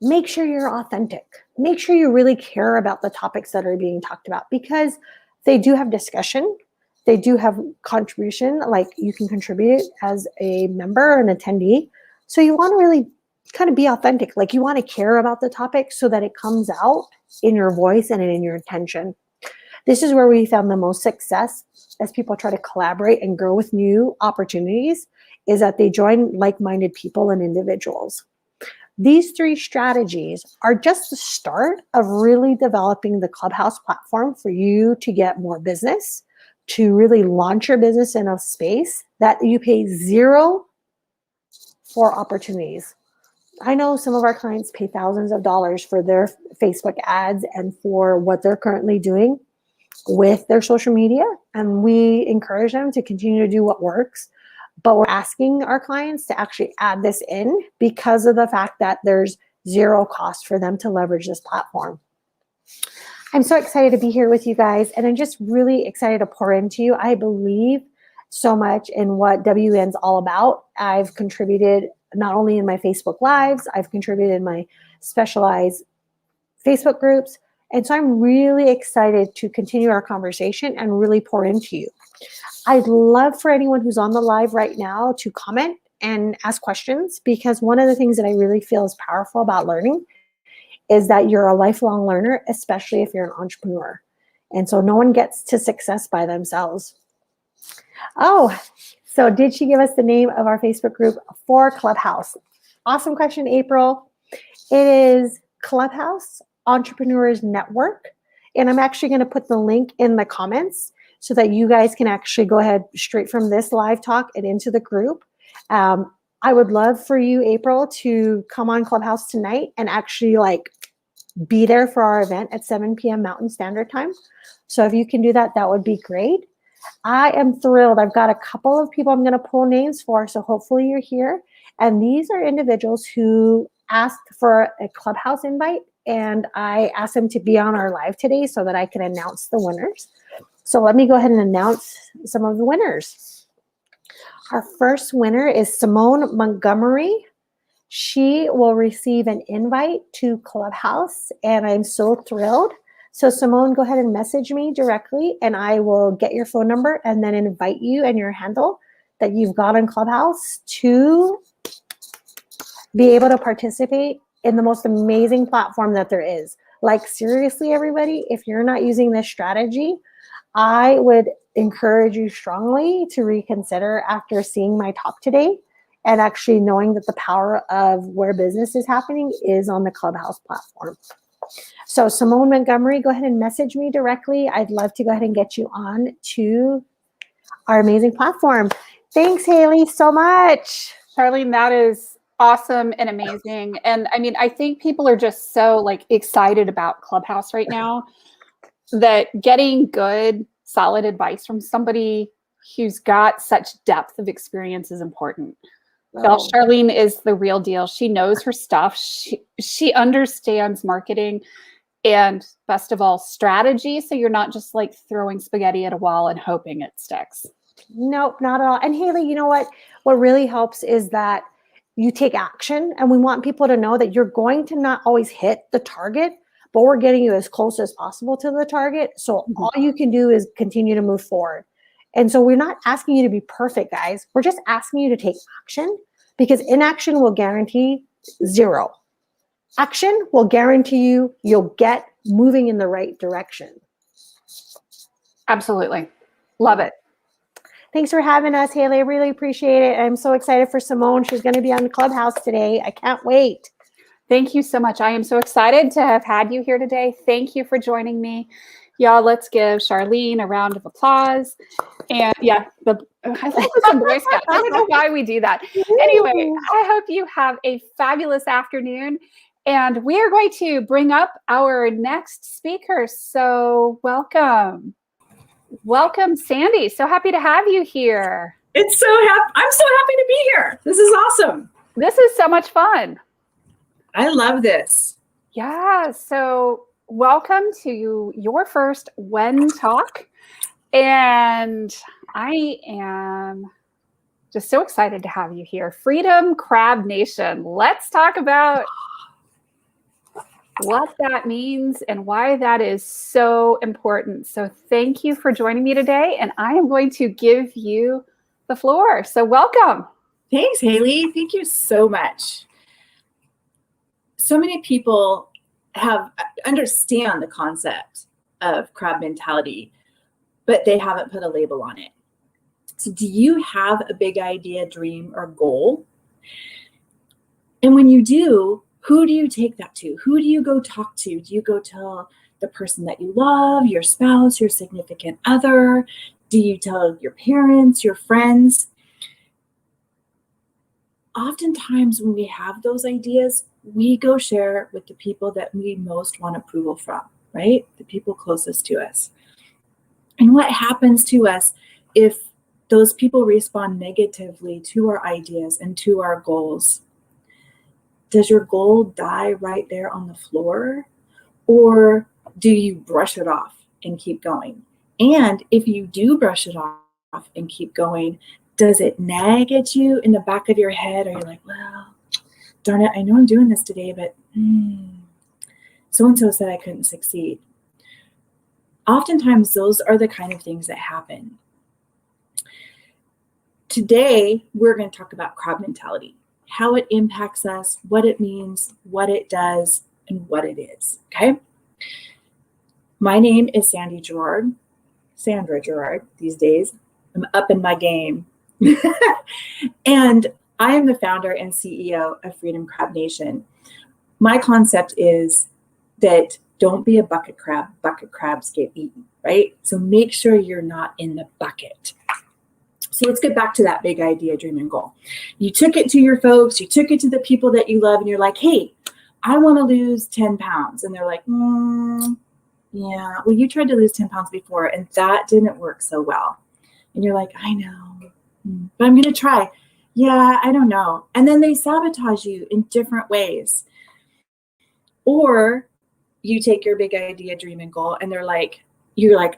Make sure you're authentic. Make sure you really care about the topics that are being talked about because they do have discussion. They do have contribution, like you can contribute as a member, an attendee. So you want to really kind of be authentic. Like you want to care about the topic so that it comes out in your voice and in your intention. This is where we found the most success as people try to collaborate and grow with new opportunities, is that they join like-minded people and individuals. These three strategies are just the start of really developing the Clubhouse platform for you to get more business, to really launch your business in a space that you pay zero for opportunities. I know some of our clients pay thousands of dollars for their Facebook ads and for what they're currently doing with their social media, and we encourage them to continue to do what works. But we're asking our clients to actually add this in because of the fact that there's zero cost for them to leverage this platform. I'm so excited to be here with you guys, and I'm just really excited to pour into you. I believe so much in what WEN's all about. I've contributed not only in my Facebook Lives, I've contributed in my specialized Facebook groups, and so I'm really excited to continue our conversation and really pour into you. I'd love for anyone who's on the live right now to comment and ask questions, because one of the things that I really feel is powerful about learning is that you're a lifelong learner, especially if you're an entrepreneur. And so no one gets to success by themselves. Oh, so did she give us the name of our Facebook group for Clubhouse? Awesome question, April. It is Clubhouse Entrepreneurs Network. And I'm actually going to put the link in the comments so that you guys can actually go ahead straight from this live talk and into the group. I would love for you, April, to come on Clubhouse tonight and actually like be there for our event at 7 p.m. Mountain Standard Time. So if you can do that, that would be great. I am thrilled. I've got a couple of people I'm going to pull names for, so hopefully you're here. And these are individuals who asked for a Clubhouse invite, and I asked them to be on our live today so that I can announce the winners. So let me go ahead and announce some of the winners. Our first winner is Simone Montgomery. She will receive an invite to Clubhouse, and I'm so thrilled. So Simone, go ahead and message me directly, and I will get your phone number and then invite you and your handle that you've got on Clubhouse to be able to participate in the most amazing platform that there is. Like, seriously, everybody, if you're not using this strategy, I would encourage you strongly to reconsider after seeing my talk today and actually knowing that the power of where business is happening is on the Clubhouse platform. So Simone Montgomery, go ahead and message me directly. I'd love to go ahead and get you on to our amazing platform. Thanks, Haley, so much. Charlene, that is awesome and amazing. And I mean, I think people are just so like excited about Clubhouse right now that getting good, solid advice from somebody who's got such depth of experience is important. Well, Charlene is the real deal. She knows her stuff. She understands marketing and, best of all, strategy. So you're not just like throwing spaghetti at a wall and hoping it sticks. Nope, not at all. And Haley, you know what? What really helps is that you take action, and we want people to know that you're going to not always hit the target, but we're getting you as close as possible to the target. So all you can do is continue to move forward. And so we're not asking you to be perfect, guys. We're just asking you to take action, because inaction will guarantee zero. Action will guarantee you'll get moving in the right direction. Absolutely. Love it. Thanks for having us, Haley. I really appreciate it. I'm so excited for Simone. She's going to be on the Clubhouse today. I can't wait. Thank you so much. I am so excited to have had you here today. Thank you for joining me. Y'all, let's give Charlene a round of applause. And yeah, I thought it was some Boy Scouts. I don't know why we do that. Anyway, I hope you have a fabulous afternoon. And we are going to bring up our next speaker. So welcome. Welcome, Sandi. So happy to have you here. I'm so happy to be here. This is awesome. This is so much fun. I love this. Yeah. So welcome to your first WEN-Talk. And I am just so excited to have you here. Freedom Crab Nation. Let's talk about what that means and why that is so important. So thank you for joining me today. And I am going to give you the floor. So welcome. Thanks, Haley. Thank you so much. So many people understand the concept of crab mentality, but they haven't put a label on it. So do you have a big idea, dream, or goal? And when you do, who do you take that to? Who do you go talk to? Do you go tell the person that you love, your spouse, your significant other? Do you tell your parents, your friends? Oftentimes when we have those ideas, we go share with the people that we most want approval from, right? The people closest to us. And what happens to us if those people respond negatively to our ideas and to our goals? Does your goal die right there on the floor? Or do you brush it off and keep going? And if you do brush it off and keep going, does it nag at you in the back of your head? Are you like, well, darn it, I know I'm doing this today, but so-and-so said I couldn't succeed. Oftentimes, those are the kind of things that happen. Today, we're going to talk about crab mentality, how it impacts us, what it means, what it does, and what it is, okay? My name is Sandi Girard, Sandra Girard these days. I'm up in my game. And I am the founder and CEO of Freedom Crab Nation. My concept is that Don't be a bucket crab. Bucket crabs get eaten, right? So make sure you're not in the bucket. So let's get back to that big idea, dream, and goal. You took it to your folks, you took it to the people that you love, and you're like, hey, I want to lose 10 pounds. And they're like, yeah, well, you tried to lose 10 pounds before, and that didn't work so well. And you're like, I know, but I'm going to try. Yeah, I don't know. And then they sabotage you in different ways. Or you take your big idea, dream, and goal, and you're like,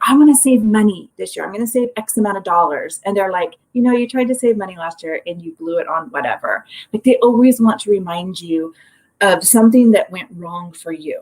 I want to save money this year. I'm going to save X amount of dollars. And they're like, you tried to save money last year and you blew it on whatever. Like, they always want to remind you of something that went wrong for you.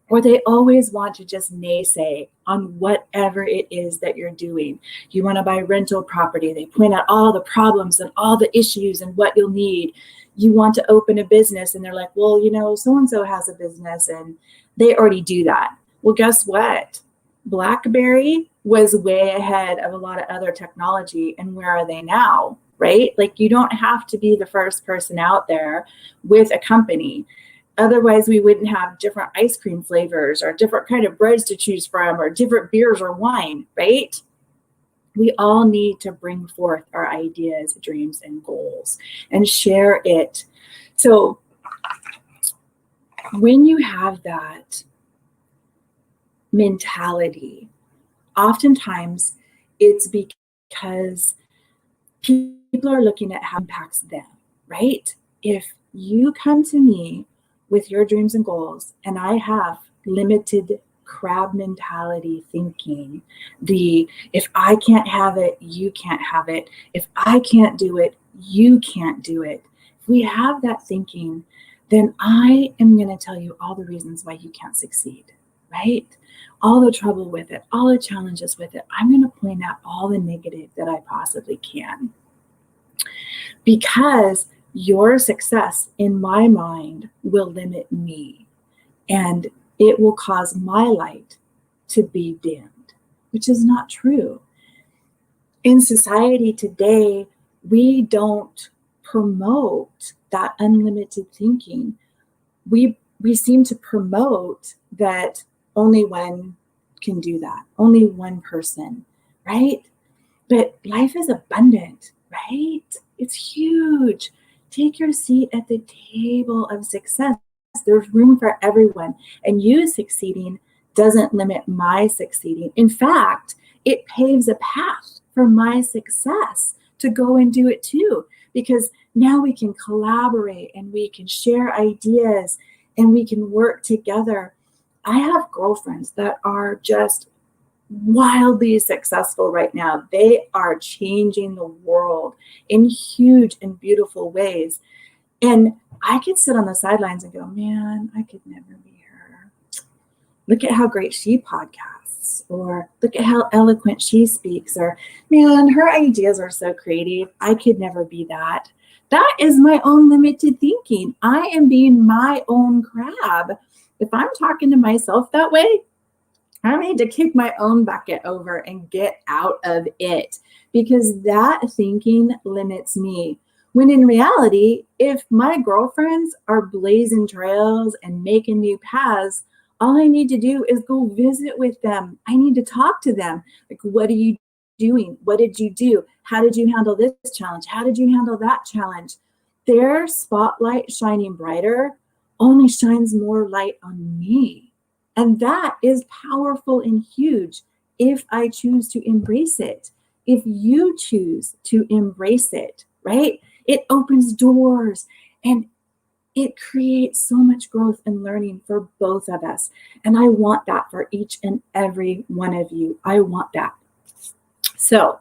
Or they always want to just naysay on whatever it is that you're doing. You want to buy rental property. They point out all the problems and all the issues and what you'll need. You want to open a business, and they're like, well, so-and-so has a business and they already do that. Well, guess what? BlackBerry was way ahead of a lot of other technology. And where are they now, right? Like, you don't have to be the first person out there with a company. Otherwise, we wouldn't have different ice cream flavors or different kind of breads to choose from or different beers or wine, right? We all need to bring forth our ideas, dreams, and goals and share it. So when you have that mentality, oftentimes it's because people are looking at how it impacts them, right? If you come to me with your dreams and goals, and I have limited crab mentality thinking, if I can't have it, you can't have it. If I can't do it, you can't do it. If we have that thinking, then I am going to tell you all the reasons why you can't succeed, right? All the trouble with it, all the challenges with it. I'm going to point out all the negative that I possibly can. Because your success, in my mind, will limit me, and it will cause my light to be dimmed, which is not true. In society today, we don't promote that unlimited thinking. We seem to promote that only one can do that, only one person, right? But life is abundant, right? It's huge. Take your seat at the table of success. There's room for everyone. And you succeeding doesn't limit my succeeding. In fact, it paves a path for my success to go and do it too. Because now we can collaborate and we can share ideas and we can work together. I have girlfriends that are just wildly successful right now. They are changing the world in huge and beautiful ways. And I could sit on the sidelines and go, man, I could never be her. Look at how great she podcasts, or look at how eloquent she speaks, or man, her ideas are so creative. I could never be that. That is my own limited thinking. I am being my own crab. If I'm talking to myself that way, I need to kick my own bucket over and get out of it, because that thinking limits me. When in reality, if my girlfriends are blazing trails and making new paths, all I need to do is go visit with them. I need to talk to them. Like, what are you doing? What did you do? How did you handle this challenge? How did you handle that challenge? Their spotlight shining brighter only shines more light on me. And that is powerful and huge if I choose to embrace it. If you choose to embrace it, right? It opens doors and it creates so much growth and learning for both of us. And I want that for each and every one of you. I want that. So,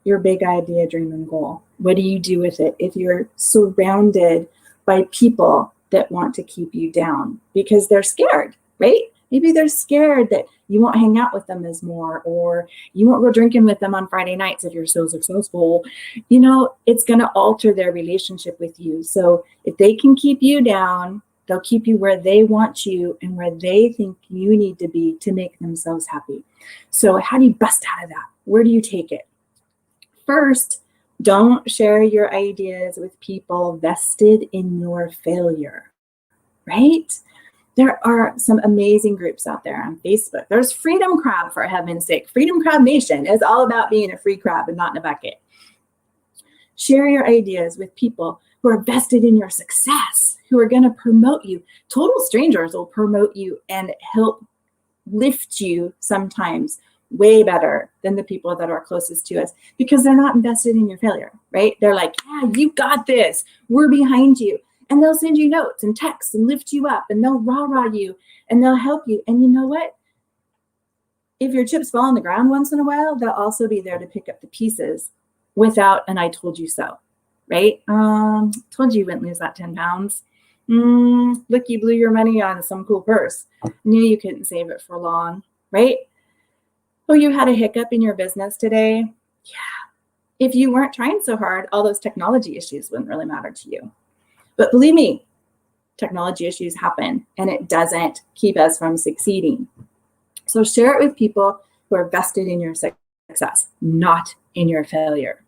your big idea, dream, and goal. What do you do with it if you're surrounded by people that want to keep you down because they're scared, right? Maybe they're scared that you won't hang out with them as more, or you won't go drinking with them on Friday nights if you're so successful. It's going to alter their relationship with you. So if they can keep you down, they'll keep you where they want you and where they think you need to be to make themselves happy. So how do you bust out of that? Where do you take it? First, don't share your ideas with people vested in your failure, right? There are some amazing groups out there on Facebook. There's Freedom Crab, for heaven's sake. Freedom Crab Nation is all about being a free crab and not in a bucket. Share your ideas with people who are vested in your success, who are going to promote you. Total strangers will promote you and help lift you sometimes way better than the people that are closest to us, because they're not invested in your failure, right? They're like, yeah, you got this. We're behind you. And they'll send you notes and texts and lift you up, and they'll rah-rah you, and they'll help you. And you know what? If your chips fall on the ground once in a while, they'll also be there to pick up the pieces without an I told you so, right? Told you wouldn't lose that 10 pounds. Look, you blew your money on some cool purse. Knew you couldn't save it for long, right? Oh, you had a hiccup in your business today. Yeah. If you weren't trying so hard, all those technology issues wouldn't really matter to you. But believe me, technology issues happen, and it doesn't keep us from succeeding. So share it with people who are vested in your success, not in your failure.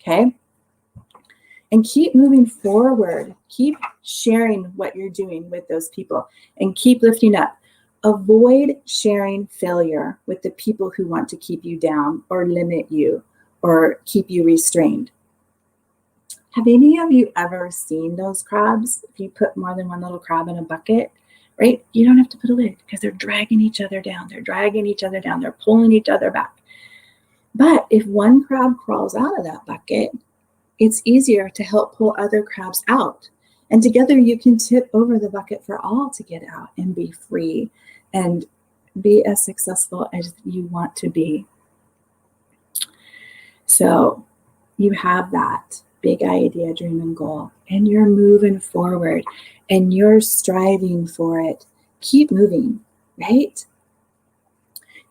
Okay? And keep moving forward. Keep sharing what you're doing with those people, and keep lifting up. Avoid sharing failure with the people who want to keep you down or limit you or keep you restrained. Have any of you ever seen those crabs? If you put more than one little crab in a bucket, right? You don't have to put a lid, because they're dragging each other down. They're dragging each other down. They're pulling each other back. But if one crab crawls out of that bucket, it's easier to help pull other crabs out. And together you can tip over the bucket for all to get out and be free and be as successful as you want to be. So you have that big idea, dream, and goal, and you're moving forward and you're striving for it. Keep moving, right?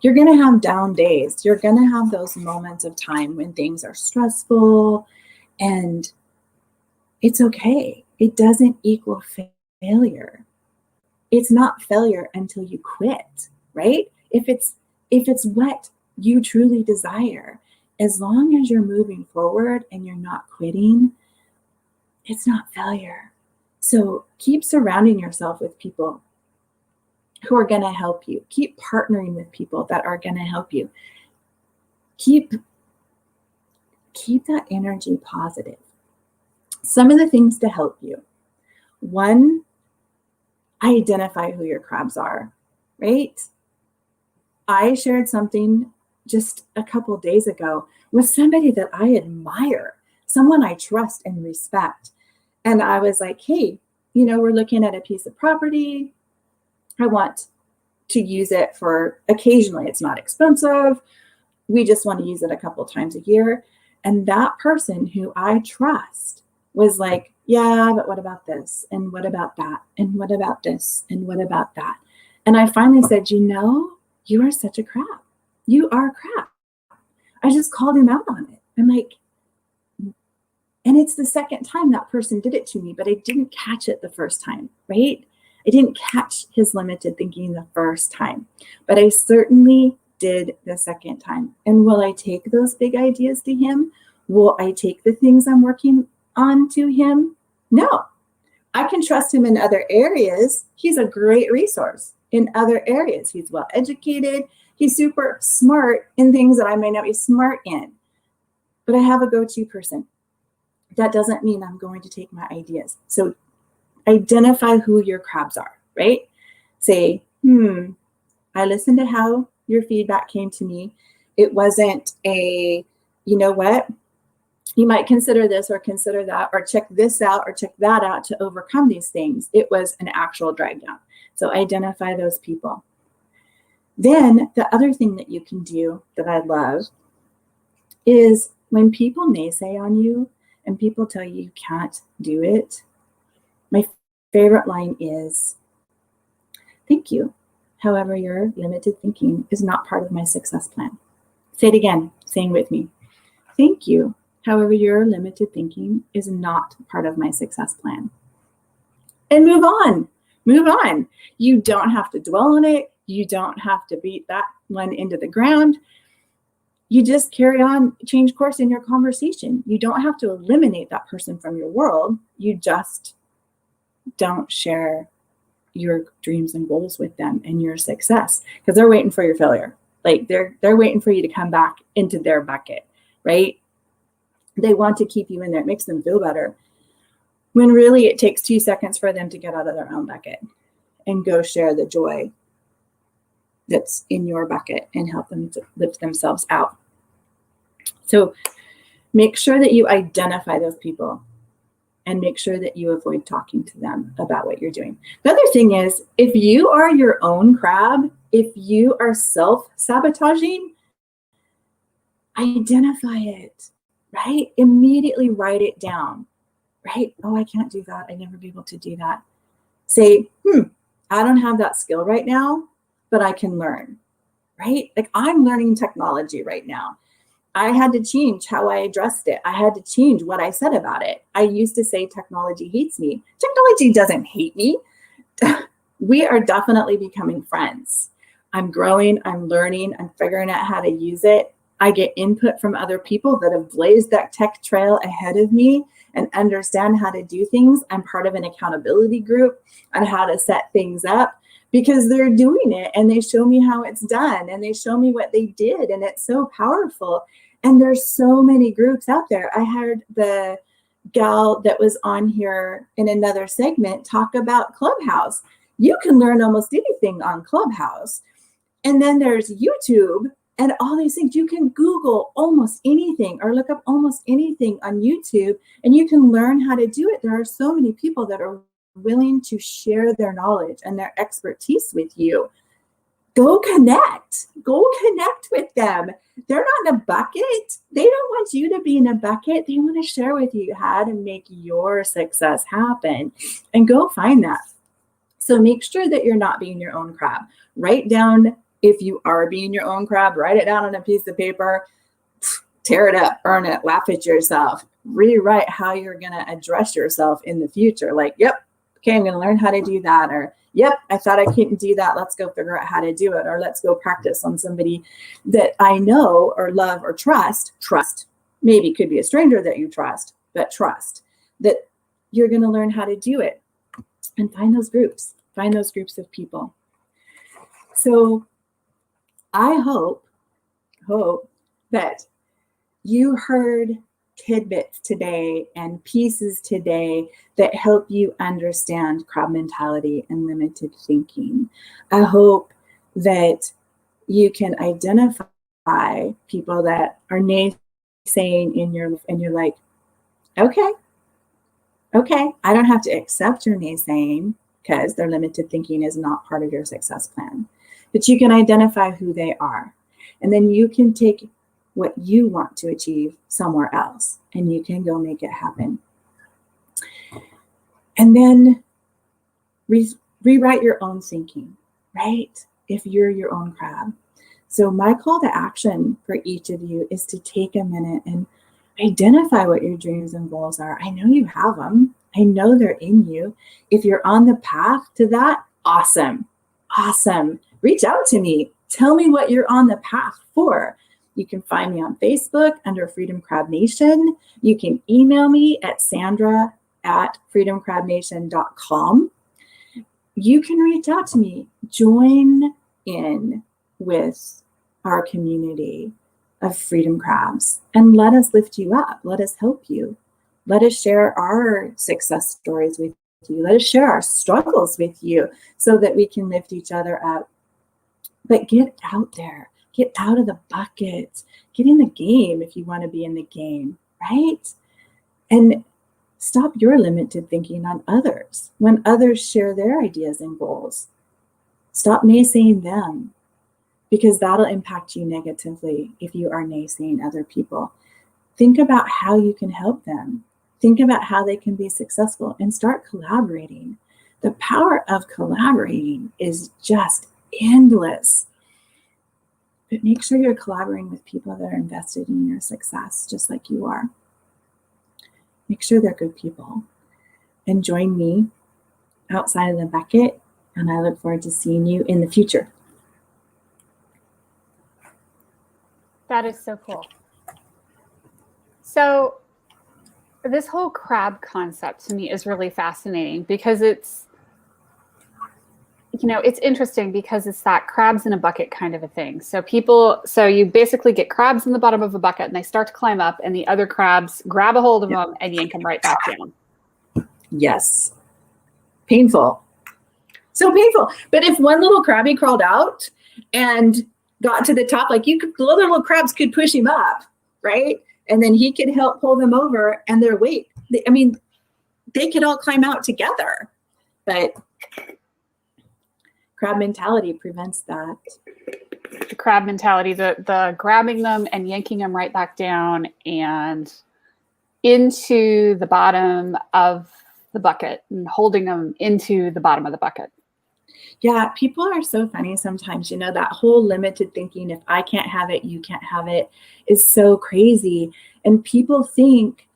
You're going to have down days. You're going to have those moments of time when things are stressful, and it's okay. It doesn't equal failure. It's not failure until you quit, right? If it's what you truly desire, as long as you're moving forward and you're not quitting, it's not failure. So keep surrounding yourself with people who are going to help you. Keep partnering with people that are going to help you. Keep that energy positive. Some of the things to help you. One, identify who your crabs are, right? I shared something just a couple of days ago with somebody that I admire, someone I trust and respect. And I was like, hey, we're looking at a piece of property. I want to use it for occasionally. It's not expensive. We just want to use it a couple times a year. And that person who I trust was like, yeah, but what about this? And what about that? And what about this? And what about that? And I finally said, you are such a crab. You are a crab. I just called him out on it. I'm like, and it's the second time that person did it to me, but I didn't catch it the first time, right? I didn't catch his limited thinking the first time, but I certainly did the second time. And will I take those big ideas to him? Will I take the things I'm working on to him? No. I can trust him in other areas. He's a great resource in other areas. He's well educated. He's super smart in things that I may not be smart in. But I have a go-to person. That doesn't mean I'm going to take my ideas. So identify who your crabs are, right? Say, I listened to how your feedback came to me. It wasn't a, you know what? You might consider this or consider that, or check this out or check that out to overcome these things. It was an actual drag down. So identify those people. Then the other thing that you can do that I love is when people naysay on you and people tell you you can't do it, my favorite line is, thank you. However, your limited thinking is not part of my success plan. Say it again, saying with me. Thank you. However, your limited thinking is not part of my success plan. And move on. Move on. You don't have to dwell on it. You don't have to beat that one into the ground. You just carry on, change course in your conversation. You don't have to eliminate that person from your world. You just don't share your dreams and goals with them and your success, because they're waiting for your failure. Like they're waiting for you to come back into their bucket, right? They want to keep you in there. It makes them feel better. When really it takes 2 seconds for them to get out of their own bucket and go share the joy that's in your bucket and help them to lift themselves out. So make sure that you identify those people and make sure that you avoid talking to them about what you're doing. The other thing is, if you are your own crab, if you are self-sabotaging, identify it, right? Immediately write it down, right? Oh, I can't do that. I'd never be able to do that. Say, I don't have that skill right now, but I can learn, right? Like I'm learning technology right now. I had to change how I addressed it. I had to change what I said about it. I used to say technology hates me. Technology doesn't hate me. We are definitely becoming friends. I'm growing, I'm learning, I'm figuring out how to use it. I get input from other people that have blazed that tech trail ahead of me and understand how to do things. I'm part of an accountability group on how to set things up because they're doing it and they show me how it's done and they show me what they did, and it's so powerful. And there's so many groups out there. I heard the gal that was on here in another segment talk about Clubhouse. You can learn almost anything on Clubhouse. And then there's YouTube and all these things. You can Google almost anything or look up almost anything on YouTube and you can learn how to do it. There are so many people that are willing to share their knowledge and their expertise with you. Go connect with them. They're not in a bucket. They don't want you to be in a bucket. They want to share with you how to make your success happen, and go find that. So make sure that you're not being your own crab. Write down, if you are being your own crab, write it down on a piece of paper, tear it up, burn it, laugh at yourself, rewrite how you're going to address yourself in the future. Like, yep, okay, I'm going to learn how to do that. Or, yep, I thought I couldn't do that. Let's go figure out how to do it. Or let's go practice on somebody that I know or love or trust. Trust. Maybe could be a stranger that you trust, but trust that you're going to learn how to do it. And find those groups. Find those groups of people. So I hope that you heard tidbits today and pieces today that help you understand crab mentality and limited thinking. I hope that you can identify people that are naysaying in your life and you're like, okay, I don't have to accept your naysaying because their limited thinking is not part of your success plan. But you can identify who they are. And then you can take what you want to achieve somewhere else and you can go make it happen. And then rewrite your own thinking, right? If you're your own crab. So my call to action for each of you is to take a minute and identify what your dreams and goals are. I know you have them. I know they're in you. If you're on the path to that, awesome. Reach out to me. Tell me what you're on the path for. You can find me on Facebook under Freedom Crab Nation. You can email me at sandra@freedomcrabnation.com. You can reach out to me. Join in with our community of Freedom Crabs and let us lift you up. Let us help you. Let us share our success stories with you. Let us share our struggles with you so that we can lift each other up. But get out there. Get out of the bucket. Get in the game if you want to be in the game, right? And stop your limited thinking on others. When others share their ideas and goals, stop naysaying them because that'll impact you negatively if you are naysaying other people. Think about how you can help them. Think about how they can be successful and start collaborating. The power of collaborating is just endless. But make sure you're collaborating with people that are invested in your success, just like you are. Make sure they're good people. And join me outside of the bucket, and I look forward to seeing you in the future. That is so cool. So this whole crab concept to me is really fascinating because it's it's interesting because it's that crabs in a bucket kind of a thing. So you basically get crabs in the bottom of a bucket and they start to climb up and the other crabs grab a hold of them and yank them right back down. Yes. Painful. So painful. But if one little crabby crawled out and got to the top, like the other little crabs could push him up, right? And then he could help pull them over and their weight. They could all climb out together. But crab mentality prevents that. The crab mentality, the grabbing them and yanking them right back down and into the bottom of the bucket and holding them into the bottom of the bucket. Yeah, people are so funny sometimes. That whole limited thinking, if I can't have it, you can't have it, is so crazy. And people think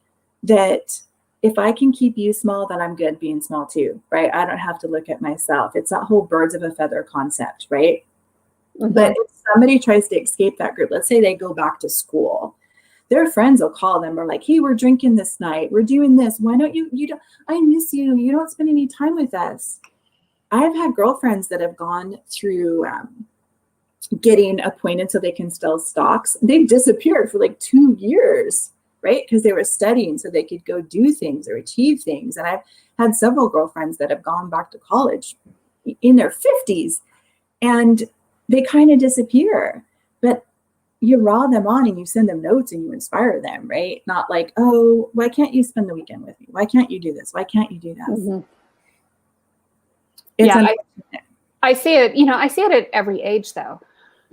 that if I can keep you small, then I'm good being small too, right? I don't have to look at myself. It's that whole birds of a feather concept, right? Mm-hmm. But if somebody tries to escape that group, let's say they go back to school, their friends will call them or like, hey, we're drinking this night. We're doing this. Why don't you don't, I miss you. You don't spend any time with us. I've had girlfriends that have gone through getting appointed so they can sell stocks. They've disappeared for like 2 years, right? Because they were studying so they could go do things or achieve things. And I've had several girlfriends that have gone back to college in their 50s and they kind of disappear. But you raw them on and you send them notes and you inspire them, right? Not like, oh, why can't you spend the weekend with me? Why can't you do this? Why can't you do that? Mm-hmm. I see it, I see it at every age though.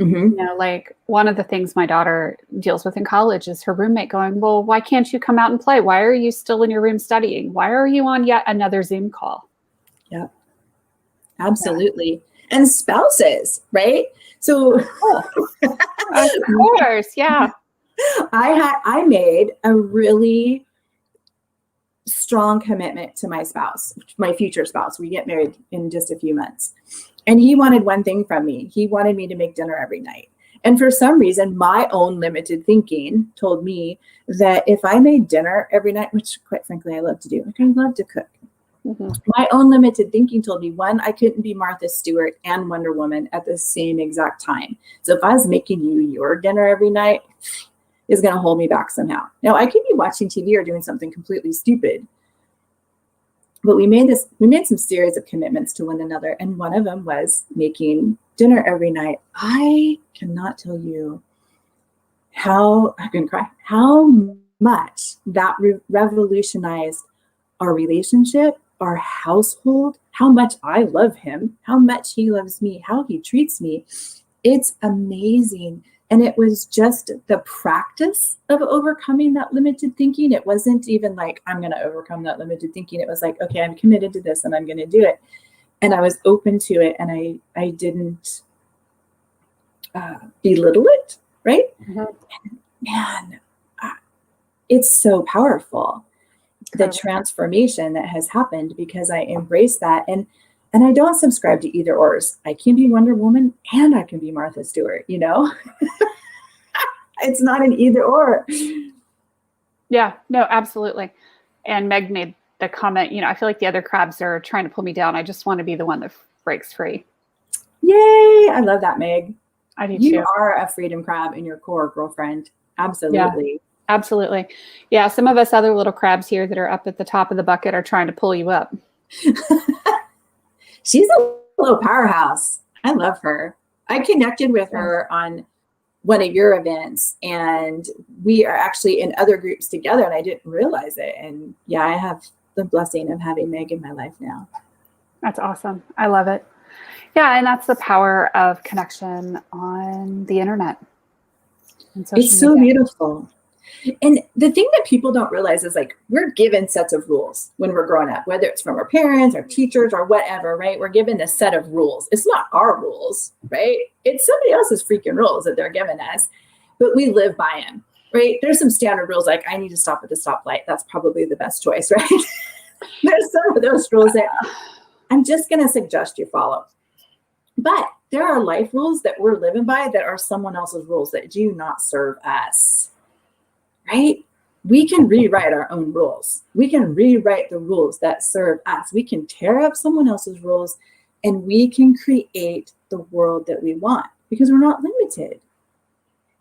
Mm-hmm. Like one of the things my daughter deals with in college is her roommate going, well, why can't you come out and play? Why are you still in your room studying? Why are you on yet another Zoom call? Yeah, absolutely. Yeah. And spouses, right? So of course. Yeah. I made a really strong commitment to my spouse, my future spouse. We get married in just a few months. And he wanted one thing from me. He wanted me to make dinner every night. And for some reason, my own limited thinking told me that if I made dinner every night, which quite frankly, I love to do, like I love to cook. Mm-hmm. My own limited thinking told me, one, I couldn't be Martha Stewart and Wonder Woman at the same exact time. So if I was making you your dinner every night, it's going to hold me back somehow. Now I could be watching TV or doing something completely stupid. But we made some series of commitments to one another. And one of them was making dinner every night. I cannot tell you how much that revolutionized our relationship, our household, how much I love him, how much he loves me, how he treats me. It's amazing. And it was just the practice of overcoming that limited thinking. It wasn't even like, I'm going to overcome that limited thinking. It was like, okay, I'm committed to this and I'm going to do it. And I was open to it and I didn't belittle it, right? Mm-hmm. Man, it's so powerful. The transformation that has happened because I embraced that. And I don't subscribe to either ors. I can be Wonder Woman and I can be Martha Stewart, It's not an either or. Yeah, no, absolutely. And Meg made the comment, I feel like the other crabs are trying to pull me down. I just want to be the one that breaks free. Yay. I love that, Meg. I do You too. are a freedom crab in your core, girlfriend. Absolutely. Yeah, absolutely. Yeah, some of us other little crabs here that are up at the top of the bucket are trying to pull you up. She's a little powerhouse. I love her. I connected with her on one of your events and we are actually in other groups together and I didn't realize it. And yeah, I have the blessing of having Meg in my life now. That's awesome. I love it. Yeah. And that's the power of connection on the internet. It's so beautiful. And the thing that people don't realize is like, we're given sets of rules when we're growing up, whether it's from our parents or teachers or whatever, right? We're given a set of rules. It's not our rules, right? It's somebody else's freaking rules that they're giving us, but we live by them, right? There's some standard rules like I need to stop at the stoplight. That's probably the best choice, right? There's some of those rules that I'm just going to suggest you follow. But there are life rules that we're living by that are someone else's rules that do not serve us. Right? We can rewrite our own rules. We can rewrite the rules that serve us. We can tear up someone else's rules and we can create the world that we want because we're not limited.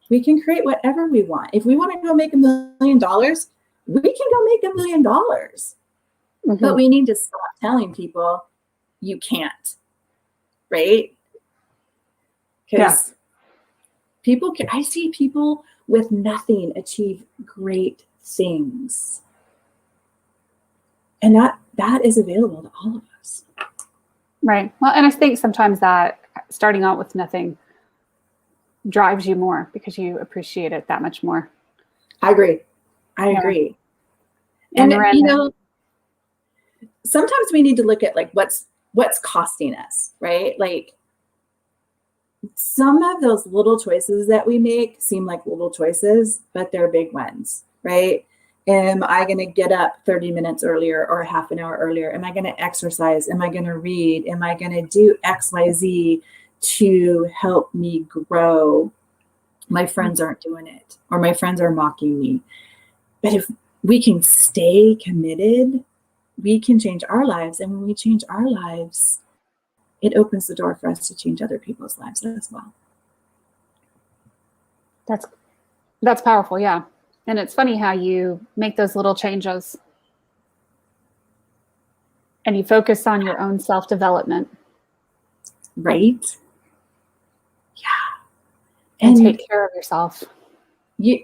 We can create whatever we want. If we want to go make $1 million, we can go make $1 million. But we need to stop telling people you can't, right? Because people can, I see people with nothing achieve great things. And that is available to all of us. Right. Well, and I think sometimes that starting out with nothing drives you more because you appreciate it that much more. I agree. I agree. And you know, sometimes we need to look at like what's costing us, right? Like some of those little choices that we make seem like little choices, but they're big ones, right? Am I going to get up 30 minutes earlier or half an hour earlier? Am I going to exercise? Am I going to read? Am I going to do X, Y, Z to help me grow? My friends aren't doing it, or my friends are mocking me. But if we can stay committed, we can change our lives. And when we change our lives, it opens the door for us to change other people's lives as well. That's powerful. Yeah. And it's funny how you make those little changes and you focus on your own self-development. Right? Yeah. And take care of yourself.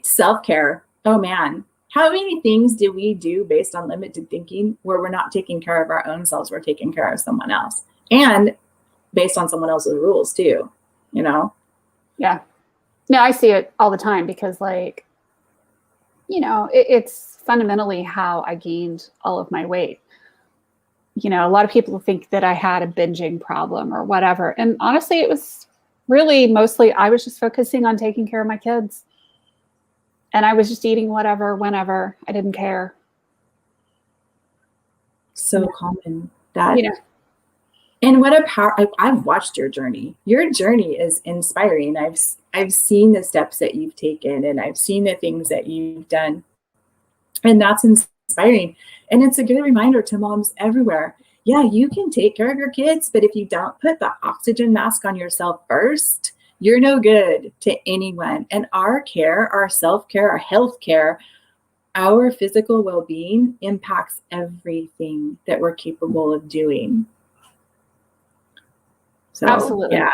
Self-care. Oh man. How many things do we do based on limited thinking where we're not taking care of our own selves, we're taking care of someone else? And based on someone else's rules too, you know? Yeah. No, I see it all the time because like, you know, it's fundamentally how I gained all of my weight. You know, a lot of people think that I had a binging problem or whatever. And honestly, it was really mostly, I was just focusing on taking care of my kids. And I was just eating whatever, whenever. I didn't care. So common that, you know. And what a power! I've watched your journey. Your journey is inspiring. I've seen the steps that you've taken, and I've seen the things that you've done, and that's inspiring. And it's a good reminder to moms everywhere. Yeah, you can take care of your kids, but if you don't put the oxygen mask on yourself first, you're no good to anyone. And our care, our self-care, our health care, our physical well-being impacts everything that we're capable of doing. So, absolutely. Yeah.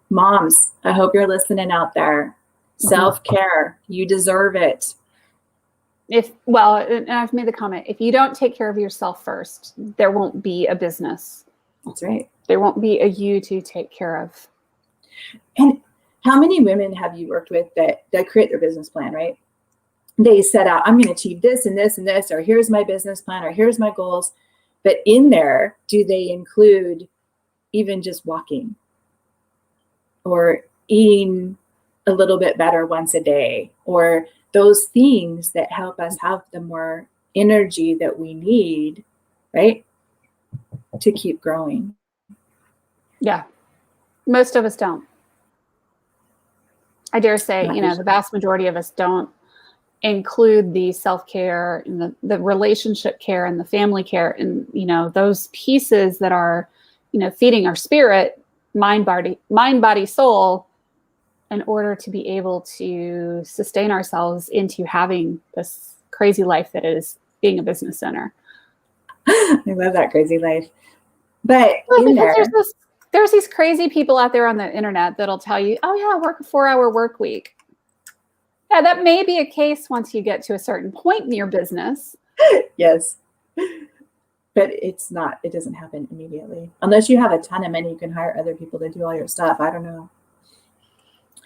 Moms, I hope you're listening out there. Self-care, you deserve it. And I've made the comment, if you don't take care of yourself first, there won't be a business. That's right. There won't be a you to take care of. And how many women have you worked with that create their business plan, right? They set out, I'm going to achieve this and this and this, or here's my business plan, or here's my goals. But in there, do they include even just walking or eating a little bit better once a day, or those things that help us have the more energy that we need, right? To keep growing. Yeah. Most of us don't. I dare say, you know, the vast majority of us don't include the self-care and the relationship care and the family care and, you know, those pieces that are, you know, feeding our spirit, mind, body, soul, in order to be able to sustain ourselves into having this crazy life that is being a business owner. I love that crazy life. But there's these crazy people out there on the internet that'll tell you, oh yeah, work a 4-hour work week. Yeah, that may be a case once you get to a certain point in your business. Yes. But it doesn't happen immediately. Unless you have a ton of money, you can hire other people to do all your stuff. I don't know.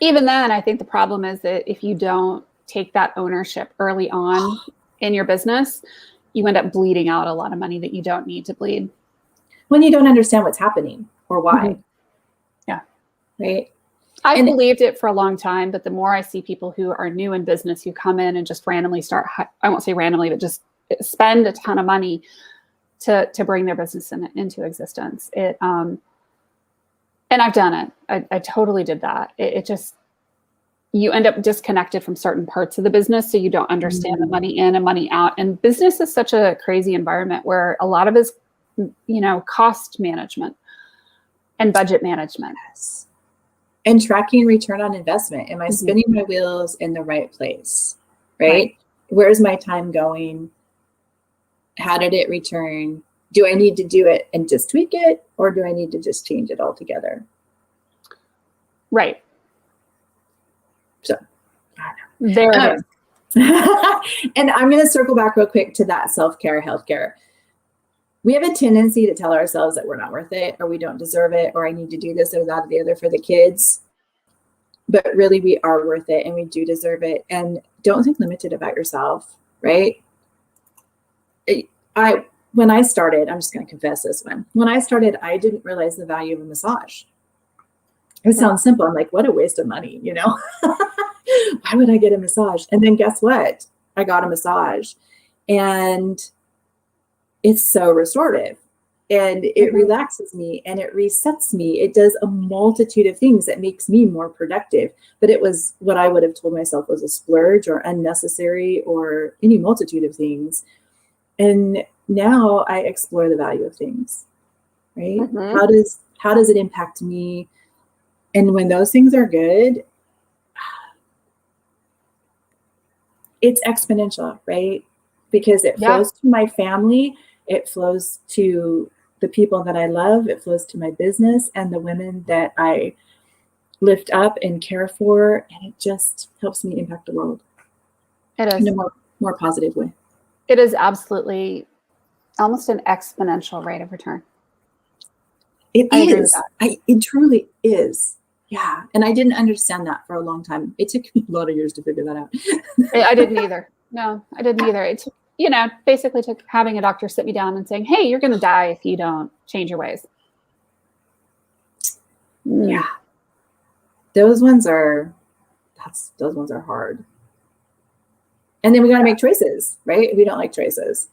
Even then, I think the problem is that if you don't take that ownership early on in your business, you end up bleeding out a lot of money that you don't need to bleed. When you don't understand what's happening or why. Mm-hmm. Yeah. Right. I believed it for a long time, but the more I see people who are new in business who come in and just randomly start, I won't say randomly, but just spend a ton of money to bring their business into existence. And I've done it. I totally did that. It just, you end up disconnected from certain parts of the business. So you don't understand the money in and money out. And business is such a crazy environment where a lot of it is, you know, cost management. And budget management. Yes. And tracking return on investment. Am I Mhm. spinning my wheels in the right place? Right? Where's my time going? How did it return? Do I need to do it and just tweak it, or do I need to just change it altogether? Right. So, There it is. and I'm going to circle back real quick to that self-care, healthcare. We have a tendency to tell ourselves that we're not worth it, or we don't deserve it, or I need to do this or that or the other for the kids. But really, we are worth it, and we do deserve it. And don't think limited about yourself, right? When I started, I'm just going to confess this one. When I started, I didn't realize the value of a massage. It sounds simple. I'm like, what a waste of money, you know? Why would I get a massage? And then guess what? I got a massage, and it's so restorative, and it relaxes me, and it resets me. It does a multitude of things that makes me more productive. But it was what I would have told myself was a splurge or unnecessary or any multitude of things. And now I explore the value of things, right? How does it impact me? And when those things are good, it's exponential, right? Because it flows to my family, it flows to the people that I love, it flows to my business and the women that I lift up and care for, and it just helps me impact the world. It is. In a more positive way. It is absolutely almost an exponential rate of return. It I agree with is. that. It truly is. Yeah. And I didn't understand that for a long time. It took me a lot of years to figure that out. I didn't either. No, I didn't either. It took, basically took having a doctor sit me down and saying, hey, you're going to die if you don't change your ways. Yeah. Those ones are hard. And then we got to make choices, right? We don't like choices.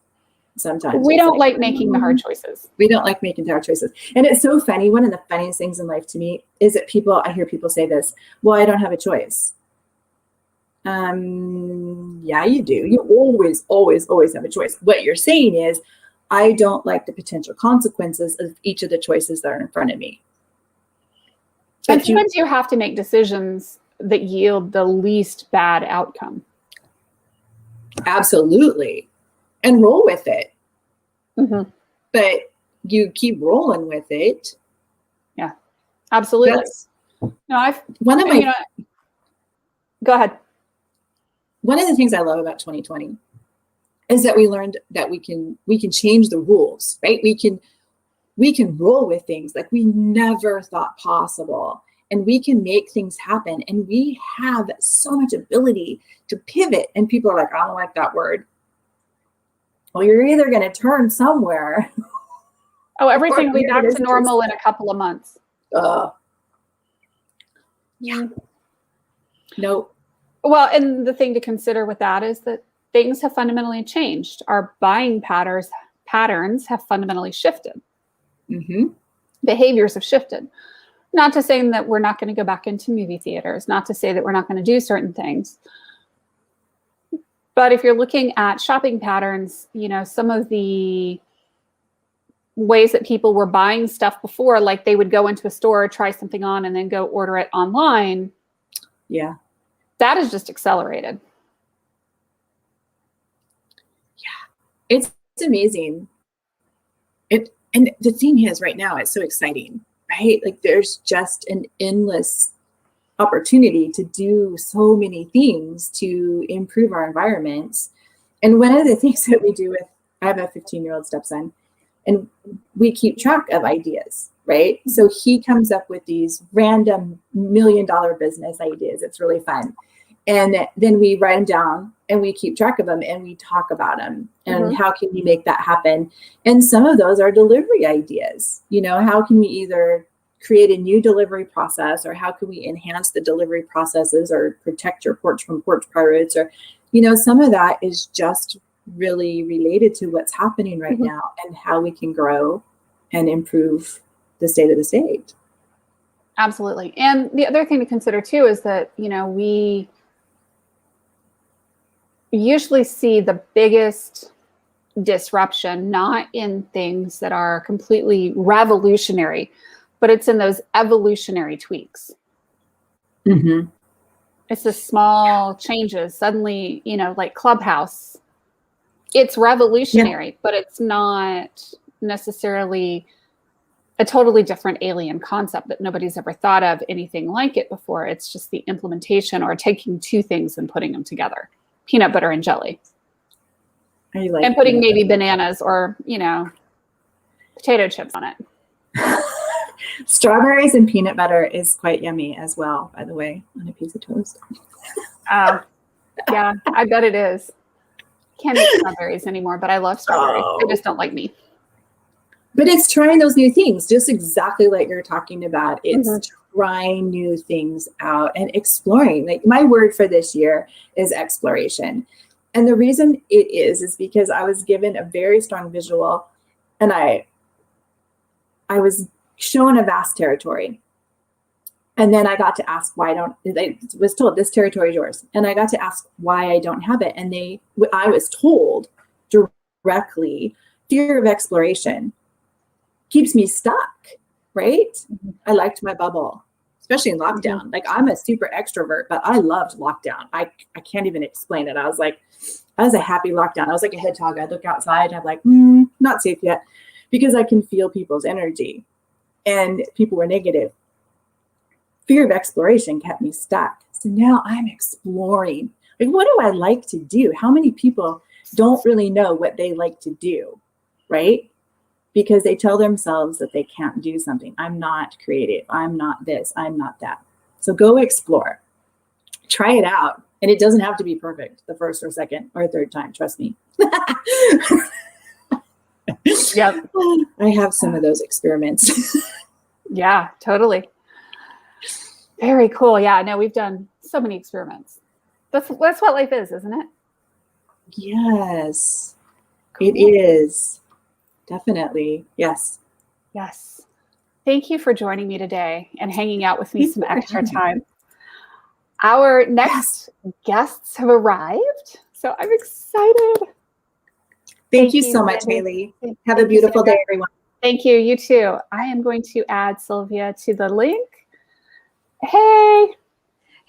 Sometimes we don't like making the hard choices. We don't like making the hard choices. And it's so funny. One of the funniest things in life to me is that I hear people say this, well, I don't have a choice. Yeah, you do. You always have a choice. What you're saying is, I don't like the potential consequences of each of the choices that are in front of me. And sometimes you have to make decisions that yield the least bad outcome. Absolutely. And roll with it. Mm-hmm. But you keep rolling with it. Yeah, absolutely. Go ahead. One of the things I love about 2020 is that we learned that we can change the rules, right? We can roll with things like we never thought possible, and we can make things happen. And we have so much ability to pivot. And people are like, I don't like that word. Well, you're either going to turn somewhere. Oh, everything will be back to normal in a couple of months. Yeah. Nope. Well, and the thing to consider with that is that things have fundamentally changed. Our buying patterns have fundamentally shifted. Mm-hmm. Behaviors have shifted. Not to say that we're not going to go back into movie theaters, not to say that we're not going to do certain things. But if you're looking at shopping patterns, some of the ways that people were buying stuff before, like they would go into a store, try something on, and then go order it online. Yeah. That is just accelerated. Yeah. It's amazing. And the thing is, right now, it's so exciting, right? Like there's just an endless opportunity to do so many things to improve our environments. And one of the things that we do I have a 15-year-old stepson, and we keep track of ideas, right? So he comes up with these random $1 million business ideas. It's really fun. And then we write them down and we keep track of them and we talk about them and how can we make that happen? And some of those are delivery ideas. How can we either create a new delivery process, or how can we enhance the delivery processes or protect your porch from porch pirates? Or, some of that is just really related to what's happening right now and how we can grow and improve the state of the state. Absolutely. And the other thing to consider too is that, we usually see the biggest disruption not in things that are completely revolutionary, but but it's in those evolutionary tweaks. Mm-hmm. It's the small changes. Suddenly, you know, like Clubhouse, it's revolutionary, but it's not necessarily a totally different alien concept that nobody's ever thought of anything like it before. It's just the implementation or taking two things and putting them together, peanut butter and jelly. I like And putting peanut maybe butter. bananas or, you know, potato chips on it. Strawberries and peanut butter is quite yummy as well, by the way, on a piece of toast. Yeah, I bet it is. Can't eat strawberries anymore, but I love strawberries. They just don't like me. But it's trying those new things, just exactly like you're talking about. It's trying new things out and exploring. Like my word for this year is exploration. And the reason it is because I was given a very strong visual and I was shown a vast territory. And then I got to ask why I was told this territory is yours. And I got to ask why I don't have it. And I was told directly, fear of exploration keeps me stuck, right? Mm-hmm. I liked my bubble, especially in lockdown. Mm-hmm. Like I'm a super extrovert, but I loved lockdown. I can't even explain it. I was a happy lockdown. I was like a hedgehog. I'd look outside and I'm like, not safe yet, because I can feel people's energy and people were negative. Fear of exploration kept me stuck. So now I'm exploring. Like, what do I like to do? How many people don't really know what they like to do, right? Because they tell themselves that they can't do something. I'm not creative. I'm not this. I'm not that. So go explore. Try it out. And it doesn't have to be perfect the first or second or third time. Trust me. Yep. I have some of those experiments. Yeah, totally. Very cool. Yeah, no, we've done so many experiments. That's what life is, isn't it? Yes, Cool. it is. Definitely. Yes. Yes. Thank you for joining me today and hanging out with me Thank some you for extra having me. time. Our next guests have arrived, so I'm excited. Thank you so much, Sandi. Haley. Thank Have a you, beautiful Sylvia. day, everyone. Thank you. You too. I am going to add Sylvia to the link. Hey.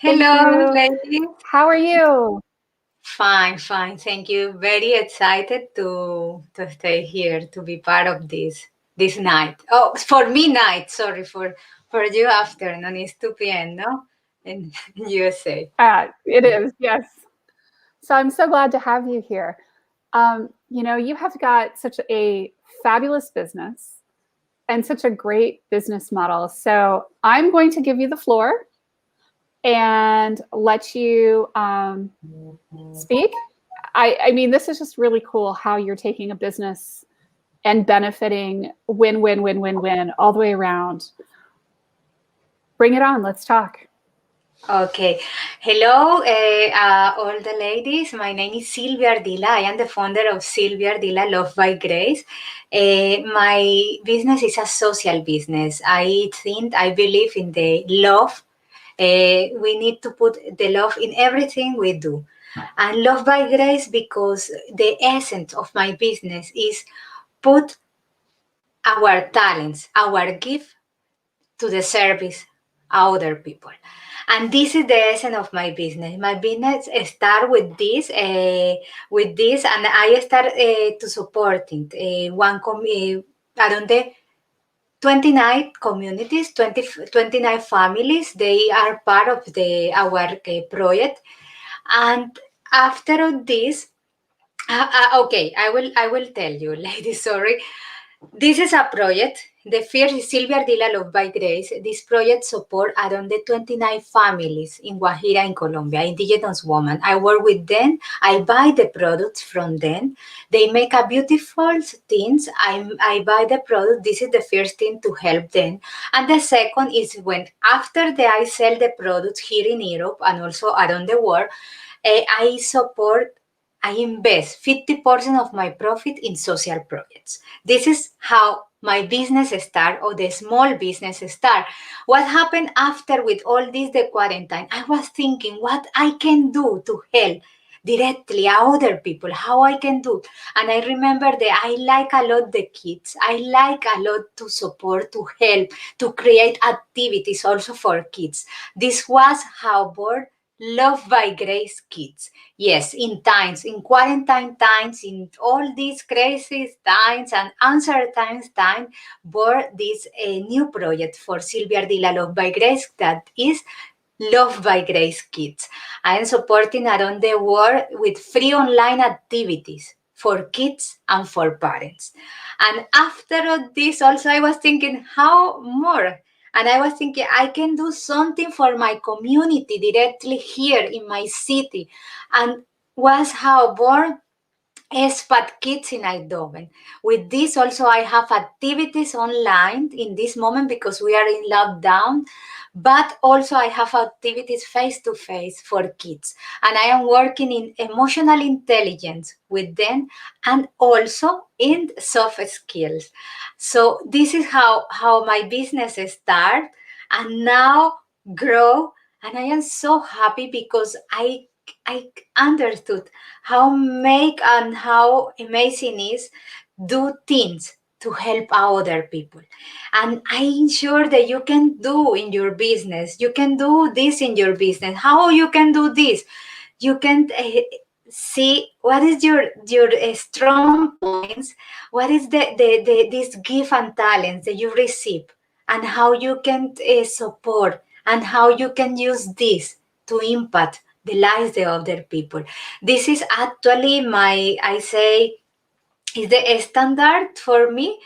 Thank Hello, you. ladies. How are you? Fine, fine. Thank you. Very excited to stay here, to be part of this night. Oh, for me night. Sorry, for you afternoon. It's 2 p.m. No, in USA. It is, yes. So I'm so glad to have you here. You know, you have got such a fabulous business and such a great business model. So I'm going to give you the floor and let you speak. I mean, this is just really cool how you're taking a business and benefiting win, win, win, win, win all the way around. Bring it on. Let's talk. Okay. Hello, all the ladies. My name is Silvia Ardila. I am the founder of Silvia Ardila Love by Grace. My business is a social business. I believe in the love. We need to put the love in everything we do. And Love by Grace, because the essence of my business is put our talents, our gift to the service other people. And this is the essence of my business. My business start with this, and I start to supporting around the 29 communities, 29 families. They are part of our project. And after this, okay, I will tell you, ladies. Sorry. This is a project. The first is Silvia Ardila Love by Grace. This project support around the 29 families in Guajira in Colombia, indigenous women. I work with them. I buy the products from them. They make a beautiful things. I buy the product. This is the first thing to help them. And the second is when after I sell the products here in Europe and also around the world, I invest 50% of my profit in social projects. This is how my business start, or the small business start. What happened after with all this, the quarantine? I was thinking what I can do to help directly other people, how I can do. And I remember that I like a lot the kids. I like a lot to support, to help, to create activities also for kids. This was how born Love by Grace Kids. Yes, in quarantine times, in all these crazy times and uncertain times, born this new project for Silvia Ardila Love by Grace that is Love by Grace Kids. I am supporting around the world with free online activities for kids and for parents. And after all this, also I was thinking how more. And I was thinking I can do something for my community directly here in my city. And was how born Expat Kids in Eindhoven. With this also I have activities online in this moment because we are in lockdown, but also I have activities face-to-face for kids. And I am working in emotional intelligence with them and also in soft skills. So this is how my business start and now grow. And I am so happy because I understood how make and how amazing is do things to help other people. And I'm sure that you can do in your business. You can do this in your business. How you can do this? You can see what is your strong points. What is the this gift and talents that you receive, and how you can support, and how you can use this to impact the lives of other people. This is actually I say, is the standard for me.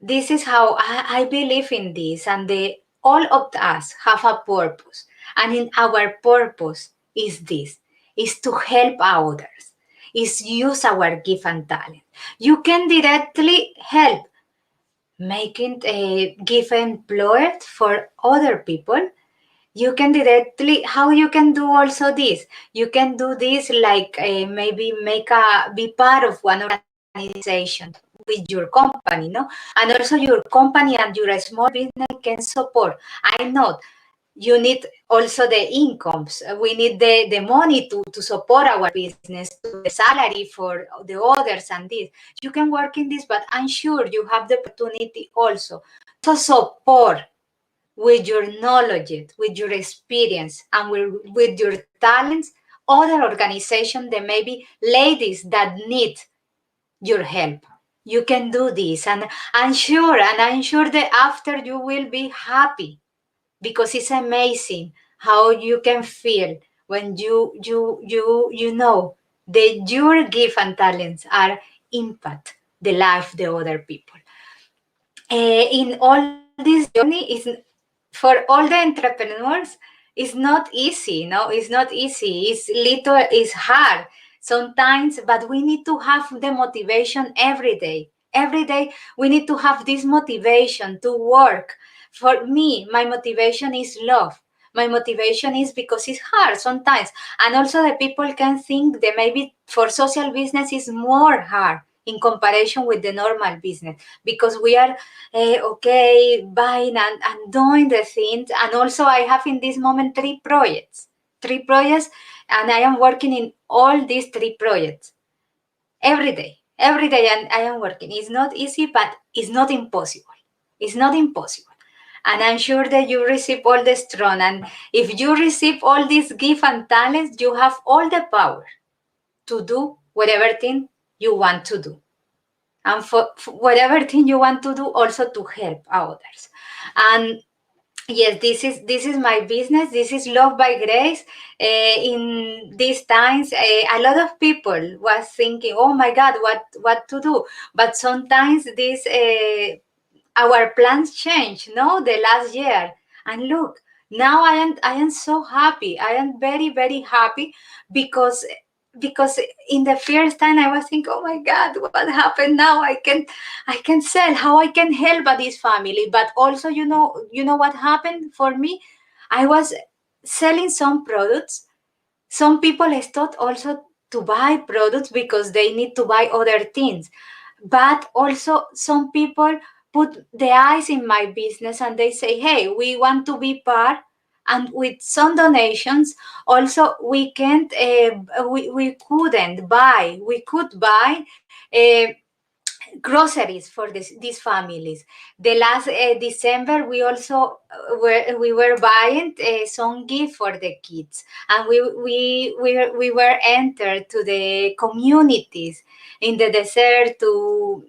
This is how I believe in this, and all of us have a purpose, and in our purpose is this, is to help others, is use our gift and talent. You can directly help making a gift employed for other people. You can directly, how you can do also this, you can do this like maybe be part of one organization with your company, no? And also your company and your small business can support. I know you need also the incomes. We need the money to support our business, to the salary for the others and this. You can work in this, but I'm sure you have the opportunity also to support with your knowledge, with your experience, and with your talents, other organizations, there may be ladies that need your help. You can do this, and I'm sure that after you will be happy, because it's amazing how you can feel when you know that your gift and talents are impact the life of the other people. In all this journey is for all the entrepreneurs, it's not easy. No, it's not easy. It's hard sometimes, but we need to have the motivation every day. Every day we need to have this motivation to work. For me, my motivation is love. My motivation is because it's hard sometimes. And also the people can think that maybe for social business is more hard in comparison with the normal business, because we are buying and doing the things. And also I have in this moment three projects, and I am working in all these three projects every day, and I am working. It's not easy, but it's not impossible. It's not impossible. And I'm sure that you receive all the strong, and if you receive all these gifts and talents, you have all the power to do whatever thing you want to do, and for whatever thing you want to do, also to help others. And yes, this is my business. This is Love by Grace. In these times, a lot of people was thinking, "Oh my God, what to do?" But sometimes this our plans change. No, the last year, and look, now I am so happy. I am very very happy because in the first time I was thinking, oh my God, what happened now? I can sell, how I can help this family. But also, you know what happened for me? I was selling some products. Some people start also to buy products because they need to buy other things. But also some people put the eyes in my business and they say, hey, we want to be part And with some donations, also we can't, we could buy groceries for these families. The last December, we also we were buying some gift for the kids, and we were entered to the communities in the desert to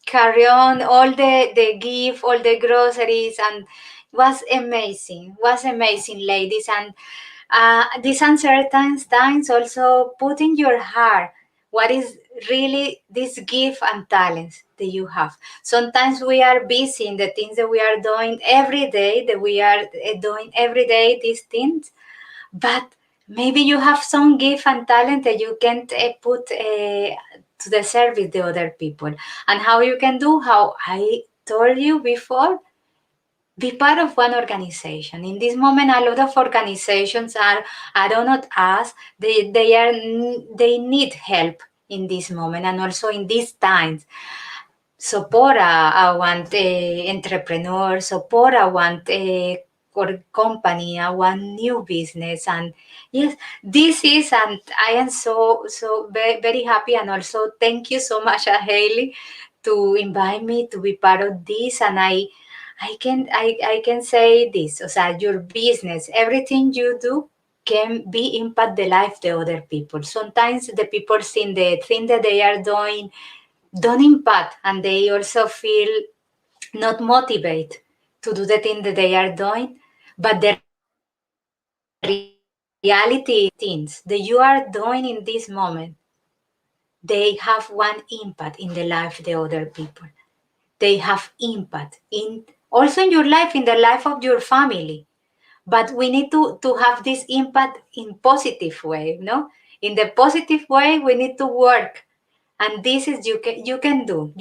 carry on all the gift, all the groceries, and was amazing, ladies. And these uncertain times also put in your heart what is really this gift and talents that you have. Sometimes we are busy in the things that we are doing every day, these things, but maybe you have some gift and talent that you can put to the service the other people. And how you can do, how I told you before, be part of one organization. In this moment, a lot of organizations are not us. They need help in this moment, and also in these times. Support I want entrepreneur, support I want company, I want new business. And yes, this is, and I am so very, very happy. And also thank you so much, Haley, to invite me to be part of this. And I can say this, so your business, everything you do can be impact the life the other people. Sometimes the people think the thing that they are doing don't impact, and they also feel not motivated to do the thing that they are doing. But the reality things that you are doing in this moment, they have one impact in the life of the other people. They have impact in also in your life, in the life of your family. But we need to have this impact in positive way, no? In the positive way, we need to work. And this is you can do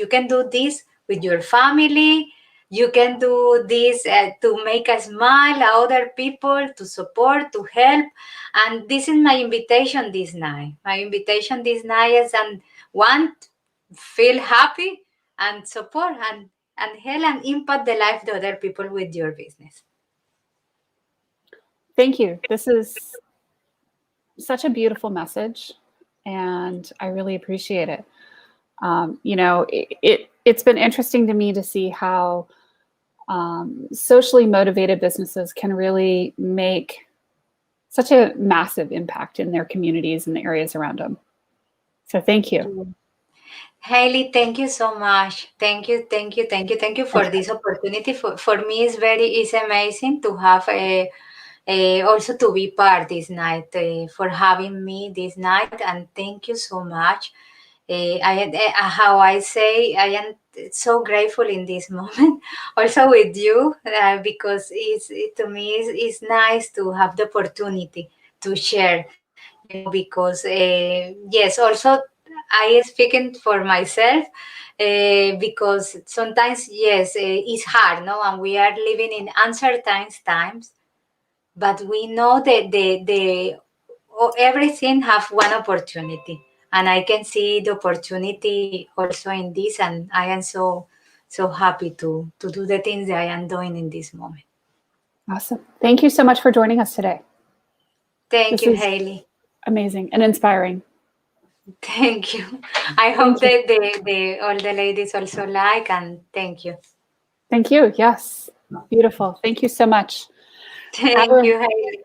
this with your family. You can do this to make a smile other people, to support, to help. And this is my invitation this night. My invitation this night is, and want, feel happy and support and help and impact the life of the other people with your business. Thank you. This is such a beautiful message, and I really appreciate it. It's been interesting to me to see how socially motivated businesses can really make such a massive impact in their communities and the areas around them. So thank you. Haley, thank you so much. Thank you for this opportunity. For me, it's amazing to have also to be part this night, for having me this night, and thank you so much. How I say, I am so grateful in this moment, also with you, because to me it's nice to have the opportunity to share, because yes, also I speaking for myself, because sometimes yes, it's hard, no, and we are living in uncertain times, but we know that everything have one opportunity, and I can see the opportunity also in this, and I am so happy to do the things that I am doing in this moment. Awesome. Thank you so much for joining us today. Thank you, Haley. Amazing and inspiring. Thank you. I hope that the all the ladies also like, and thank you. Thank you. Yes. Beautiful. Thank you so much. Thank you, Haley.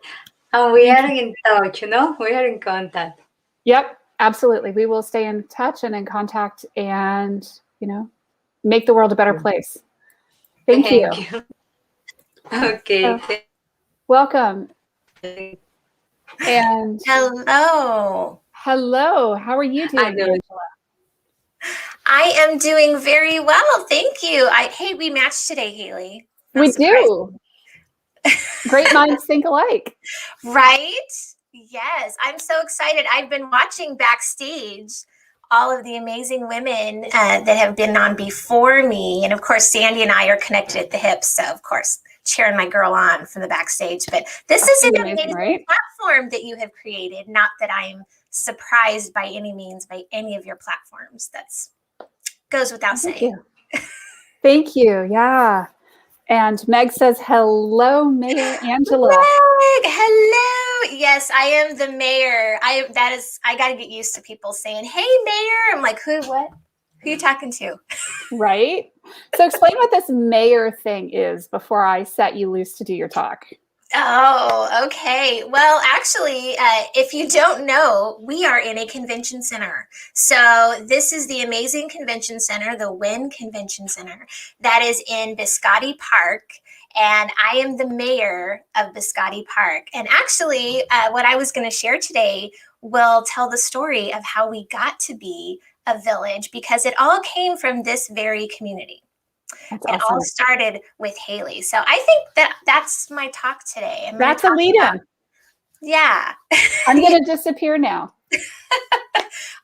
And we are in touch, we are in contact. Yep, absolutely. We will stay in touch and in contact, and make the world a better place. Thank you. Okay. Welcome. And hello. How are you doing, Angela? I am doing very well, thank you. Hey, we matched today, Haley. We do. Great minds think alike. Right? Yes, I'm so excited. I've been watching backstage all of the amazing women that have been on before me. And of course, Sandi and I are connected at the hip. So of course, cheering my girl on from the backstage. But this is an amazing platform that you have created. Not that I'm surprised by any means by any of your platforms. That's goes without saying. Thank you. Yeah. And Meg says, hello, Mayor Angela. Meg, hello. Yes, I am the mayor. I got to get used to people saying, hey, mayor. I'm like, who, what? Who are you talking to? Right? So explain what this mayor thing is before I set you loose to do your talk. Oh, okay. Well, actually, if you don't know, we are in a convention center. So this is the amazing convention center, the WEN Convention Center, that is in Biscotti Park. And I am the mayor of Biscotti Park. And actually, what I was going to share today will tell the story of how we got to be a village, because it all came from this very community. That's It awesome. all started with Haley. So I think that's my talk today. That's a lead-in. Yeah. I'm going to disappear now.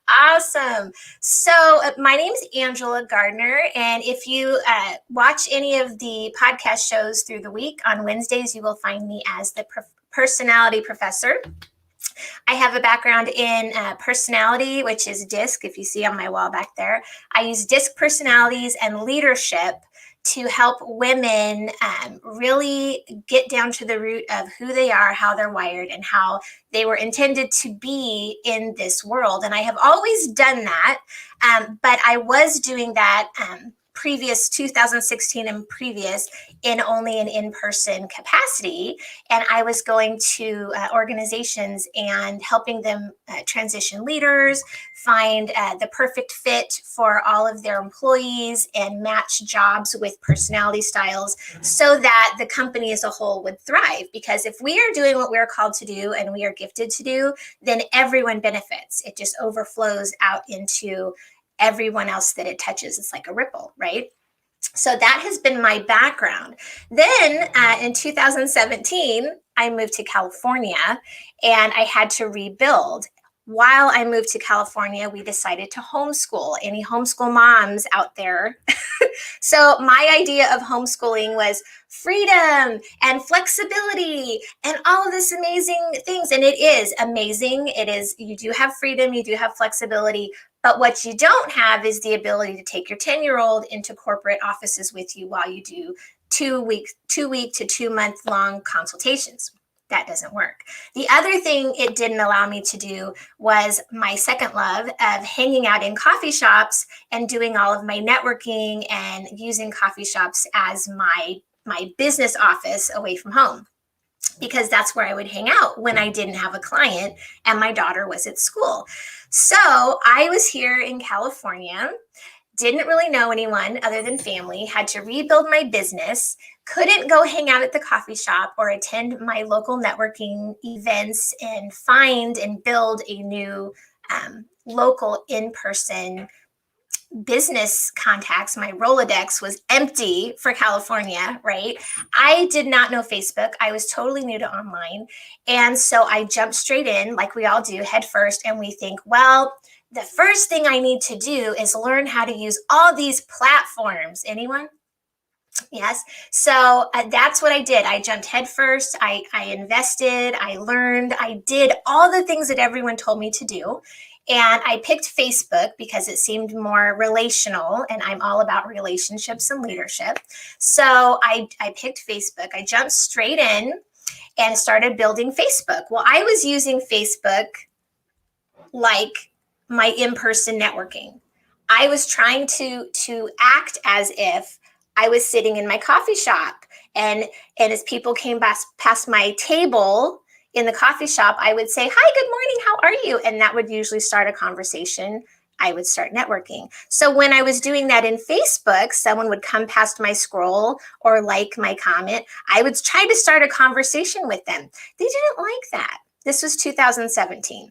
Awesome. So my name's Angela Gardner. And if you watch any of the podcast shows through the week, on Wednesdays, you will find me as the personality professor. I have a background in personality, which is DISC, if you see on my wall back there. I use DISC personalities and leadership to help women really get down to the root of who they are, how they're wired, and how they were intended to be in this world. And I have always done that, but I was doing that previous 2016 and previous in only an in-person capacity. And I was going to organizations and helping them transition leaders, find the perfect fit for all of their employees, and match jobs with personality styles so that the company as a whole would thrive. Because if we are doing what we're called to do and we are gifted to do, then everyone benefits. It just overflows out into everyone else that it touches. It's like a ripple, right? So that has been my background. Then in 2017, I moved to California and I had to rebuild. While I moved to California, we decided to homeschool. Any homeschool moms out there? So my idea of homeschooling was freedom and flexibility and all of this amazing things. And it is amazing. It is, you do have freedom, you do have flexibility, but what you don't have is the ability to take your 10-year-old into corporate offices with you while you do 2 week to 2 month long consultations. That doesn't work. The other thing it didn't allow me to do was my second love of hanging out in coffee shops and doing all of my networking and using coffee shops as my business office away from home, because that's where I would hang out when I didn't have a client and my daughter was at school. So I was here in California, didn't really know anyone other than family, had to rebuild my business, couldn't go hang out at the coffee shop or attend my local networking events and find and build a new local in-person business contacts. My Rolodex was empty for California, right? I did not know Facebook. I was totally new to online. And so I jumped straight in, like we all do, head first. And we think, well, the first thing I need to do is learn how to use all these platforms. Anyone? Yes. So that's what I did. I jumped head first. I invested, I learned, I did all the things that everyone told me to do. And I picked Facebook because it seemed more relational, and I'm all about relationships and leadership. So I picked Facebook. I jumped straight in and started building Facebook. Well, I was using Facebook like my in-person networking. I was trying to act as if I was sitting in my coffee shop, and as people came past my table in the coffee shop, I would say, hi, good morning, how are you? And that would usually start a conversation. I would start networking. So when I was doing that in Facebook, someone would come past my scroll or like my comment. I would try to start a conversation with them. They didn't like that. This was 2017.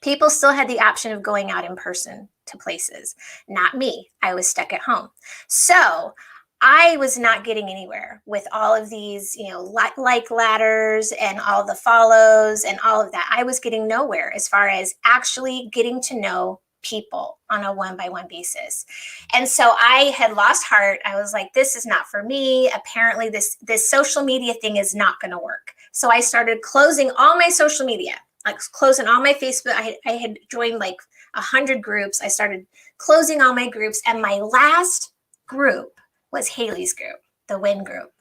People still had the option of going out in person to places. Not me. I was stuck at home. So I was not getting anywhere with all of these, like ladders and all the follows and all of that. I was getting nowhere as far as actually getting to know people on a one-by-one basis. And so I had lost heart. I was like, this is not for me. Apparently this social media thing is not going to work. So I started closing all my social media, like closing all my Facebook. I had joined like 100 groups. I started closing all my groups. And my last group was Haley's group. the WEN group.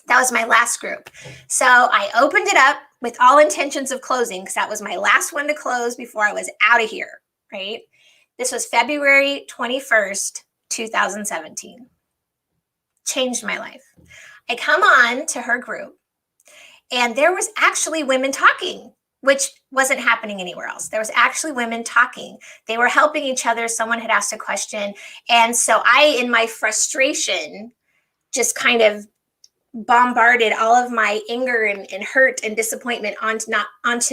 That was my last group. So I opened it up with all intentions of closing because that was my last one to close before I was out of here, right? This was February 21st, 2017. Changed my life. I come on to her group and there was actually women talking, which wasn't happening anywhere else. There was actually women talking. They were helping each other. Someone had asked a question. And so I, in my frustration, just kind of bombarded all of my anger and hurt and disappointment onto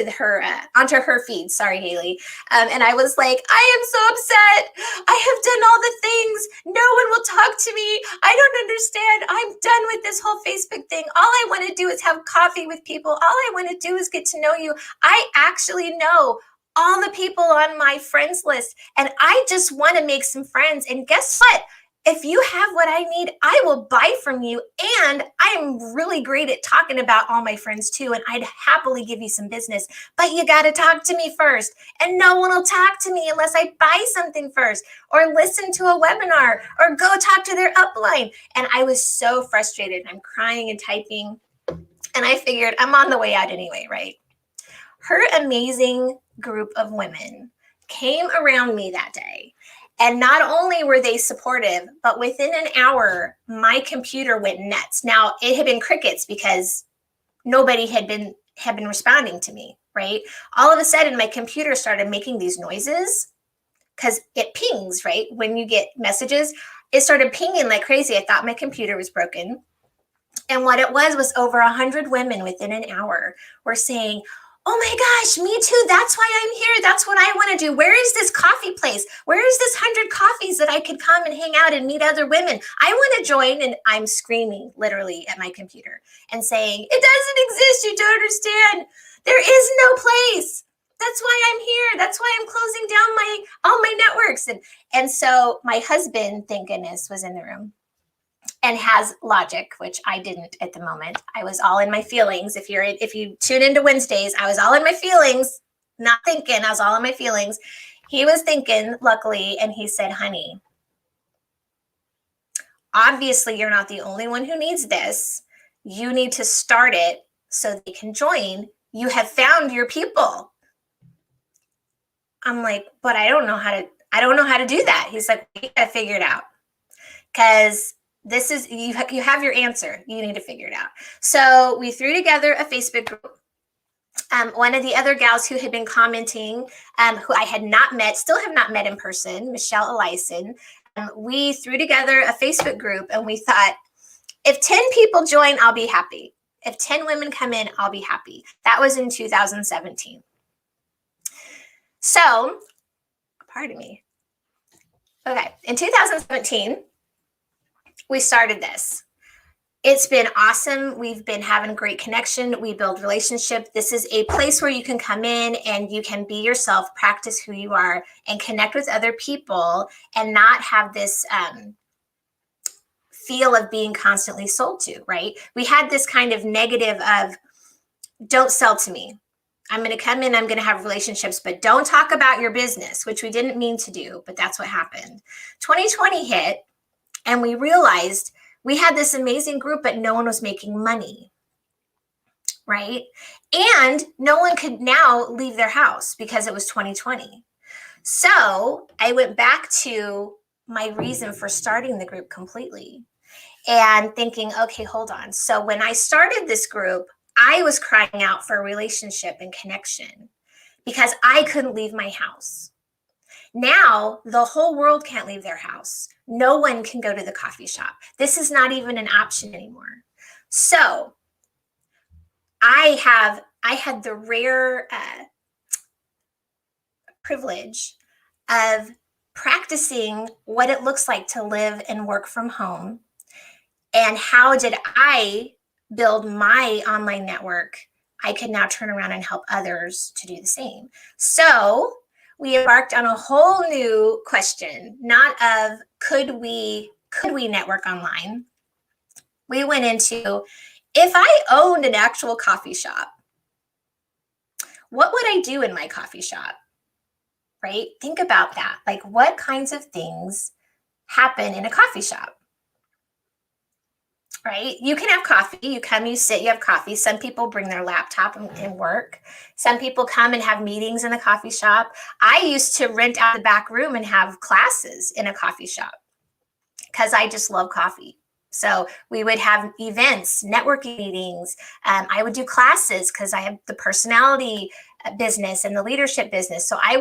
her feed. Sorry, Haley. And I was like, I am so upset. I have done all the things. No one will talk to me. I don't understand. I'm done with this whole Facebook thing. All I want to do is have coffee with people. All I want to do is get to know you. I actually know all the people on my friends list, and I just want to make some friends. And guess what? If you have what I need, I will buy from you. And I'm really great at talking about all my friends too. And I'd happily give you some business, but you got to talk to me first. And no one will talk to me unless I buy something first or listen to a webinar or go talk to their upline. And I was so frustrated. I'm crying and typing. And I figured I'm on the way out anyway, right? Her amazing group of women came around me that day. And not only were they supportive, but within an hour, my computer went nuts. Now, it had been crickets because nobody had been responding to me, right? All of a sudden, my computer started making these noises because it pings, right? When you get messages, it started pinging like crazy. I thought my computer was broken. And what it was over 100 women within an hour were saying, oh my gosh, me too. That's why I'm here. That's what I want to do. Where is this coffee place? Where is this 100 coffees that I could come and hang out and meet other women? I want to join. And I'm screaming literally at my computer and saying, it doesn't exist. You don't understand. There is no place. That's why I'm here. That's why I'm closing down all my networks. And so my husband, thank goodness, was in the room and has logic, which I didn't at the moment. I was all in my feelings. If you tune into Wednesdays, I was all in my feelings, not thinking. I was all in my feelings. He was thinking, luckily, and he said, honey, obviously you're not the only one who needs this. You need to start it so they can join. You have found your people. I'm like, but I don't know how to do that. He's like, you gotta figure it out. Because this is, you have your answer. You need to figure it out. So we threw together a Facebook group. One of the other gals who had been commenting, who I had not met, still have not met in person, Michelle Elison, we threw together a Facebook group and we thought, if 10 people join, I'll be happy. If 10 women come in, I'll be happy. That was in 2017. So, pardon me. Okay, in 2017, we started this. It's been awesome. We've been having great connection. We build relationship. This is a place where you can come in and you can be yourself, practice who you are, and connect with other people and not have this feel of being constantly sold to, right? We had this kind of negative of, don't sell to me. I'm going to come in, I'm going to have relationships, but don't talk about your business, which we didn't mean to do, but that's what happened. 2020 hit. And we realized we had this amazing group, but no one was making money, right? And no one could now leave their house because it was 2020. So I went back to my reason for starting the group completely and thinking, okay, hold on. So when I started this group, I was crying out for a relationship and connection because I couldn't leave my house. Now, the whole world can't leave their house. No one can go to the coffee shop. This is not even an option anymore. So I had the rare privilege of practicing what it looks like to live and work from home. And how did I build my online network? I could now turn around and help others to do the same. So we embarked on a whole new question, not of could we network online? We went into, if I owned an actual coffee shop, what would I do in my coffee shop? Right? Think about that. Like, what kinds of things happen in a coffee shop? right? You can have coffee. You come, you sit, you have coffee. Some people bring their laptop and work. Some people come and have meetings in the coffee shop. I used to rent out the back room and have classes in a coffee shop because I just love coffee. So we would have events, networking meetings. I would do classes because I have the personality business and the leadership business. So I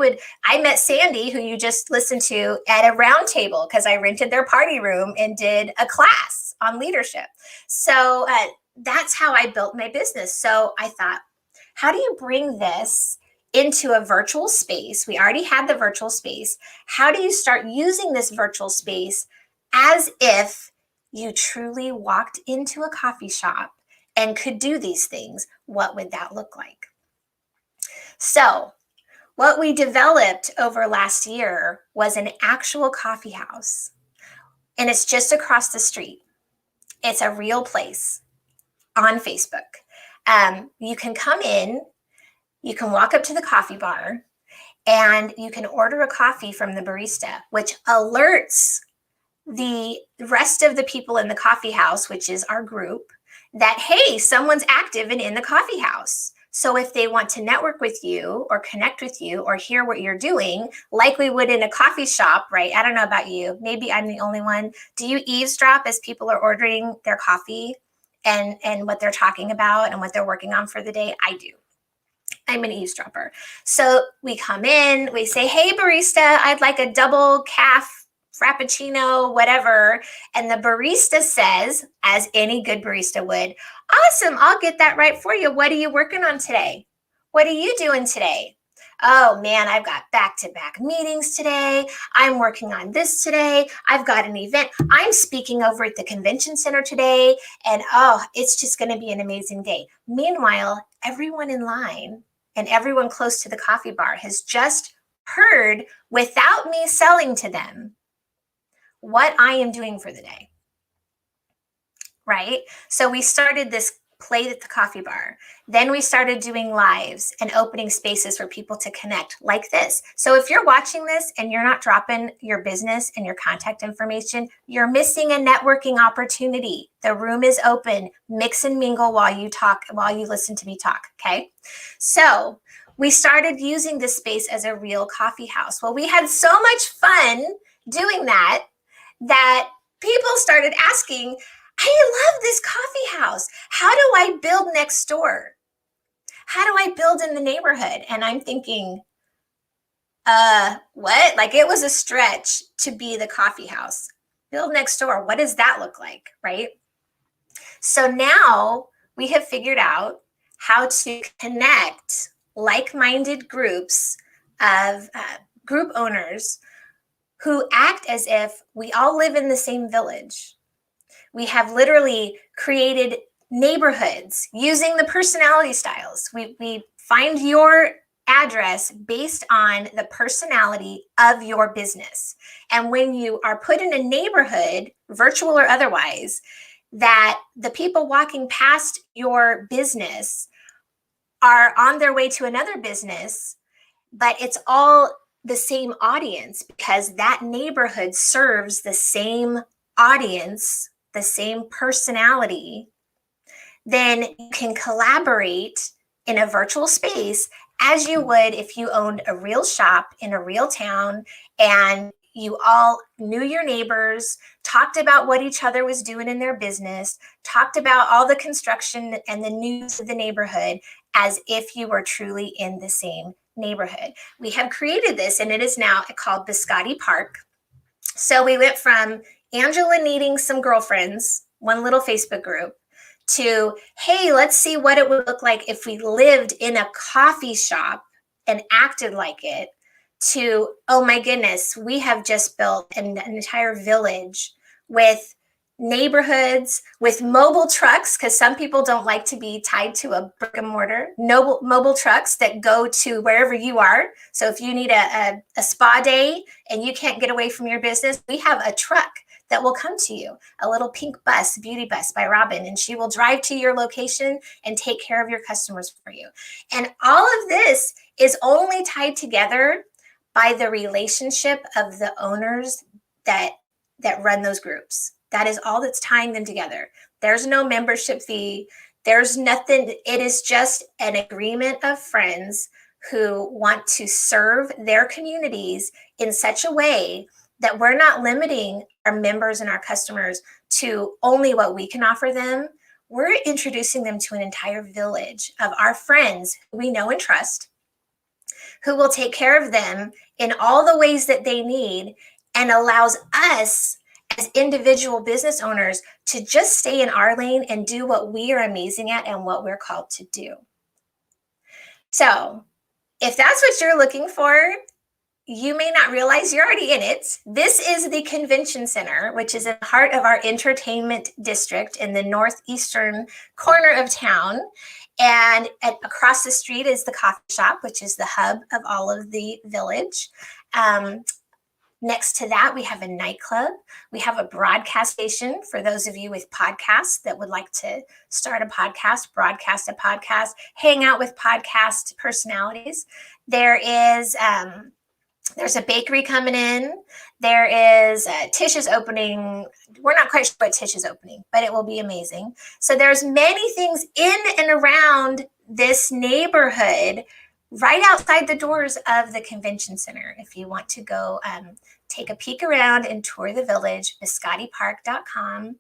met Sandi, who you just listened to, at a round table because I rented their party room and did a class on leadership. So that's how I built my business. So I thought, how do you bring this into a virtual space? We already had the virtual space. How do you start using this virtual space as if you truly walked into a coffee shop and could do these things? What would that look like? So what we developed over last year was an actual coffee house, and it's just across the street. It's a real place on Facebook. You can come in, you can walk up to the coffee bar, and you can order a coffee from the barista, which alerts the rest of the people in the coffee house, which is our group, that, hey, someone's active and in the coffee house. So if they want to network with you or connect with you or hear what you're doing, like we would in a coffee shop, right? I don't know about you. Maybe I'm the only one. Do you eavesdrop as people are ordering their coffee and what they're talking about and what they're working on for the day? I do. I'm an eavesdropper. So we come in, we say, hey, barista, I'd like a double calf frappuccino, whatever. And the barista says, as any good barista would, awesome, I'll get that right for you. What are you working on today? What are you doing today? Oh man, I've got back-to-back meetings today. I'm working on this today. I've got an event. I'm speaking over at the convention center today. And oh, it's just going to be an amazing day. Meanwhile, everyone in line and everyone close to the coffee bar has just heard, without me selling to them, what I am doing for the day, right? So we started this play at the coffee bar. Then we started doing lives and opening spaces for people to connect like this. So if you're watching this and you're not dropping your business and your contact information, you're missing a networking opportunity. The room is open. Mix and mingle while you talk, while you listen to me talk, okay? So we started using this space as a real coffee house. Well, we had so much fun doing that people started asking, I love this coffee house. How do I build next door? How do I build in the neighborhood? And I'm thinking, what? Like, it was a stretch to be the coffee house. Build next door. What does that look like, right? So now we have figured out how to connect like-minded groups of group owners who act as if we all live in the same village. We have literally created neighborhoods using the personality styles. We find your address based on the personality of your business. And when you are put in a neighborhood, virtual or otherwise, that the people walking past your business are on their way to another business, but it's all the same audience because that neighborhood serves the same audience, the same personality, then you can collaborate in a virtual space as you would if you owned a real shop in a real town and you all knew your neighbors, talked about what each other was doing in their business, talked about all the construction and the news of the neighborhood as if you were truly in the same neighborhood. We have created this and it is now called Biscotti Park. So we went from Angela needing some girlfriends, one little Facebook group, to, hey, let's see what it would look like if we lived in a coffee shop and acted like it, to, oh my goodness, we have just built an entire village with neighborhoods, with mobile trucks, because some people don't like to be tied to a brick and mortar, mobile trucks that go to wherever you are. So if you need a spa day and you can't get away from your business, we have a truck that will come to you, a little pink bus, Beauty Bus by Robin, and she will drive to your location and take care of your customers for you. And all of this is only tied together by the relationship of the owners that run those groups. That is all that's tying them together. There's no membership fee. There's nothing. It is just an agreement of friends who want to serve their communities in such a way that we're not limiting our members and our customers to only what we can offer them. We're introducing them to an entire village of our friends who we know and trust, who will take care of them in all the ways that they need, and allows us as individual business owners to just stay in our lane and do what we are amazing at and what we're called to do. So if that's what you're looking for, you may not realize you're already in it. This is the convention center, which is in the heart of our entertainment district in the northeastern corner of town. And across the street is the coffee shop, which is the hub of all of the village. Next to that, we have a nightclub. We have a broadcast station for those of you with podcasts that would like to start a podcast, broadcast a podcast, hang out with podcast personalities. There's a bakery coming in. There is Tish is opening. We're not quite sure what Tish is opening, but it will be amazing. So there's many things in and around this neighborhood right outside the doors of the convention center. If you want to go take a peek around and tour the village, biscottipark.com.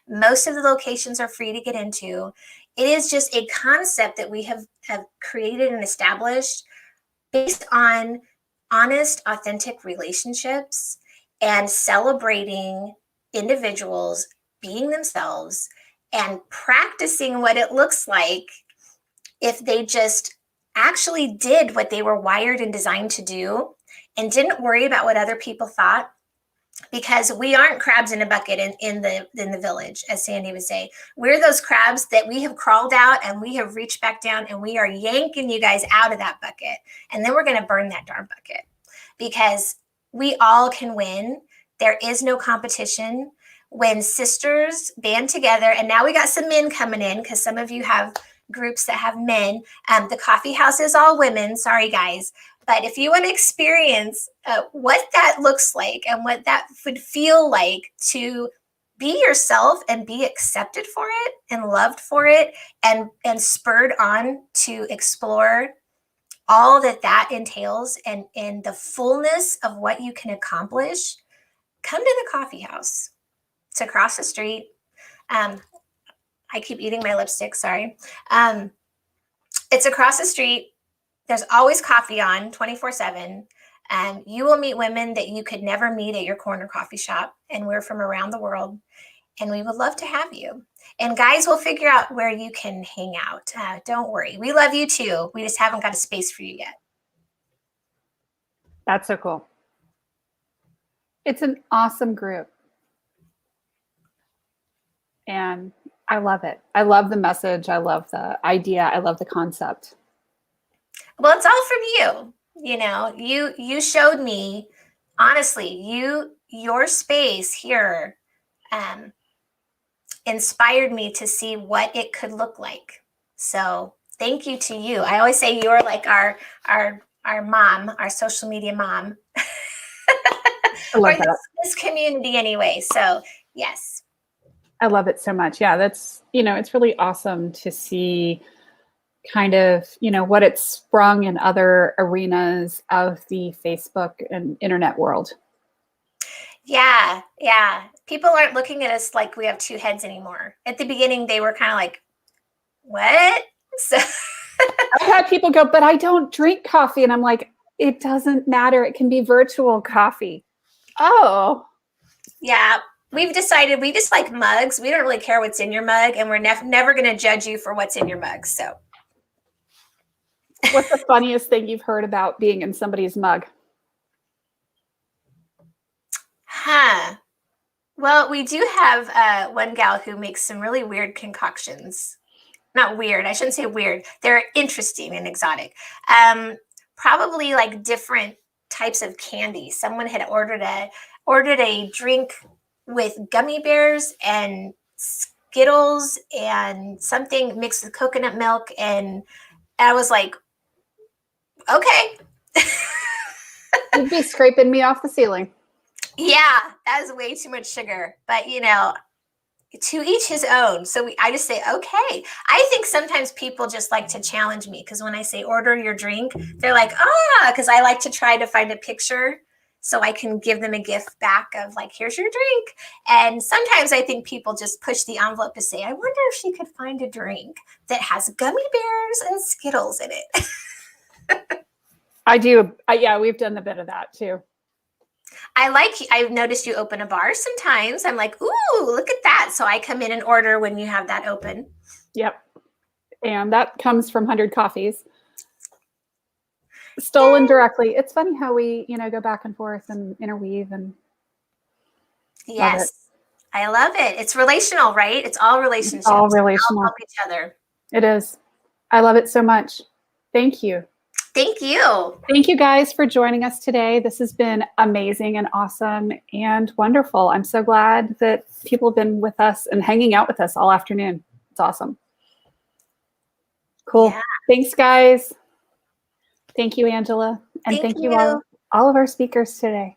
Most of the locations are free to get into. It is just a concept that we have created and established based on honest, authentic relationships and celebrating individuals being themselves and practicing what it looks like if they just actually did what they were wired and designed to do and didn't worry about what other people thought, because we aren't crabs in a bucket in the village, as Sandi would say. We're those crabs that we have crawled out and we have reached back down and we are yanking you guys out of that bucket. And then we're going to burn that darn bucket, because we all can win. There is no competition. When sisters band together, and now we got some men coming in because some of you have groups that have men. The coffee house is all women. Sorry, guys. But if you want to experience what that looks like and what that would feel like to be yourself and be accepted for it and loved for it and spurred on to explore all that entails and the fullness of what you can accomplish, come to the coffee house. It's across the street. I keep eating my lipstick, sorry. It's across the street. There's always coffee on 24/7. You will meet women that you could never meet at your corner coffee shop. And we're from around the world. And we would love to have you. And guys will figure out where you can hang out. Don't worry. We love you too. We just haven't got a space for you yet. That's so cool. It's an awesome group. And I love it. I love the message. I love the idea. I love the concept. Well, it's all from you. You know, you showed me, honestly, your space here inspired me to see what it could look like. So thank you to you. I always say you're like our mom, our social media mom. I love or that. This community anyway. So yes. I love it so much. Yeah, that's, it's really awesome to see kind of, what it's sprung in other arenas of the Facebook and internet world. Yeah. People aren't looking at us like we have two heads anymore. At the beginning, they were kind of like, what? So I've had people go, but I don't drink coffee. And I'm like, it doesn't matter. It can be virtual coffee. Oh. Yeah. We've decided we just like mugs. We don't really care what's in your mug, and we're never going to judge you for what's in your mug. So what's the funniest thing you've heard about being in somebody's mug? Well, we do have one gal who makes some really weird concoctions. Not weird. I shouldn't say weird. They're interesting and exotic. Probably like different types of candy. Someone had ordered a drink with gummy bears and Skittles and something mixed with coconut milk. And I was like, okay. You'd be scraping me off the ceiling. Yeah, that is way too much sugar. But, to each his own. So I just say, okay. I think sometimes people just like to challenge me because when I say order your drink, they're like, because I like to try to find a picture so I can give them a gift back of like, here's your drink. And sometimes I think people just push the envelope to say, I wonder if she could find a drink that has gummy bears and Skittles in it. I do. Yeah, we've done a bit of that too. I've noticed you open a bar sometimes. I'm like, ooh, look at that. So I come in and order when you have that open. Yep. And that comes from 100 Coffees. Stolen directly. It's funny how we, go back and forth and interweave and yes. I love it. It's relational, right? It's all relationships. All relational. We all help each other. It is. I love it so much. Thank you. Thank you. Thank you guys for joining us today. This has been amazing and awesome and wonderful. I'm so glad that people have been with us and hanging out with us all afternoon. It's awesome. Cool. Yeah. Thanks, guys. Thank you, Angela. And thank you all of our speakers today.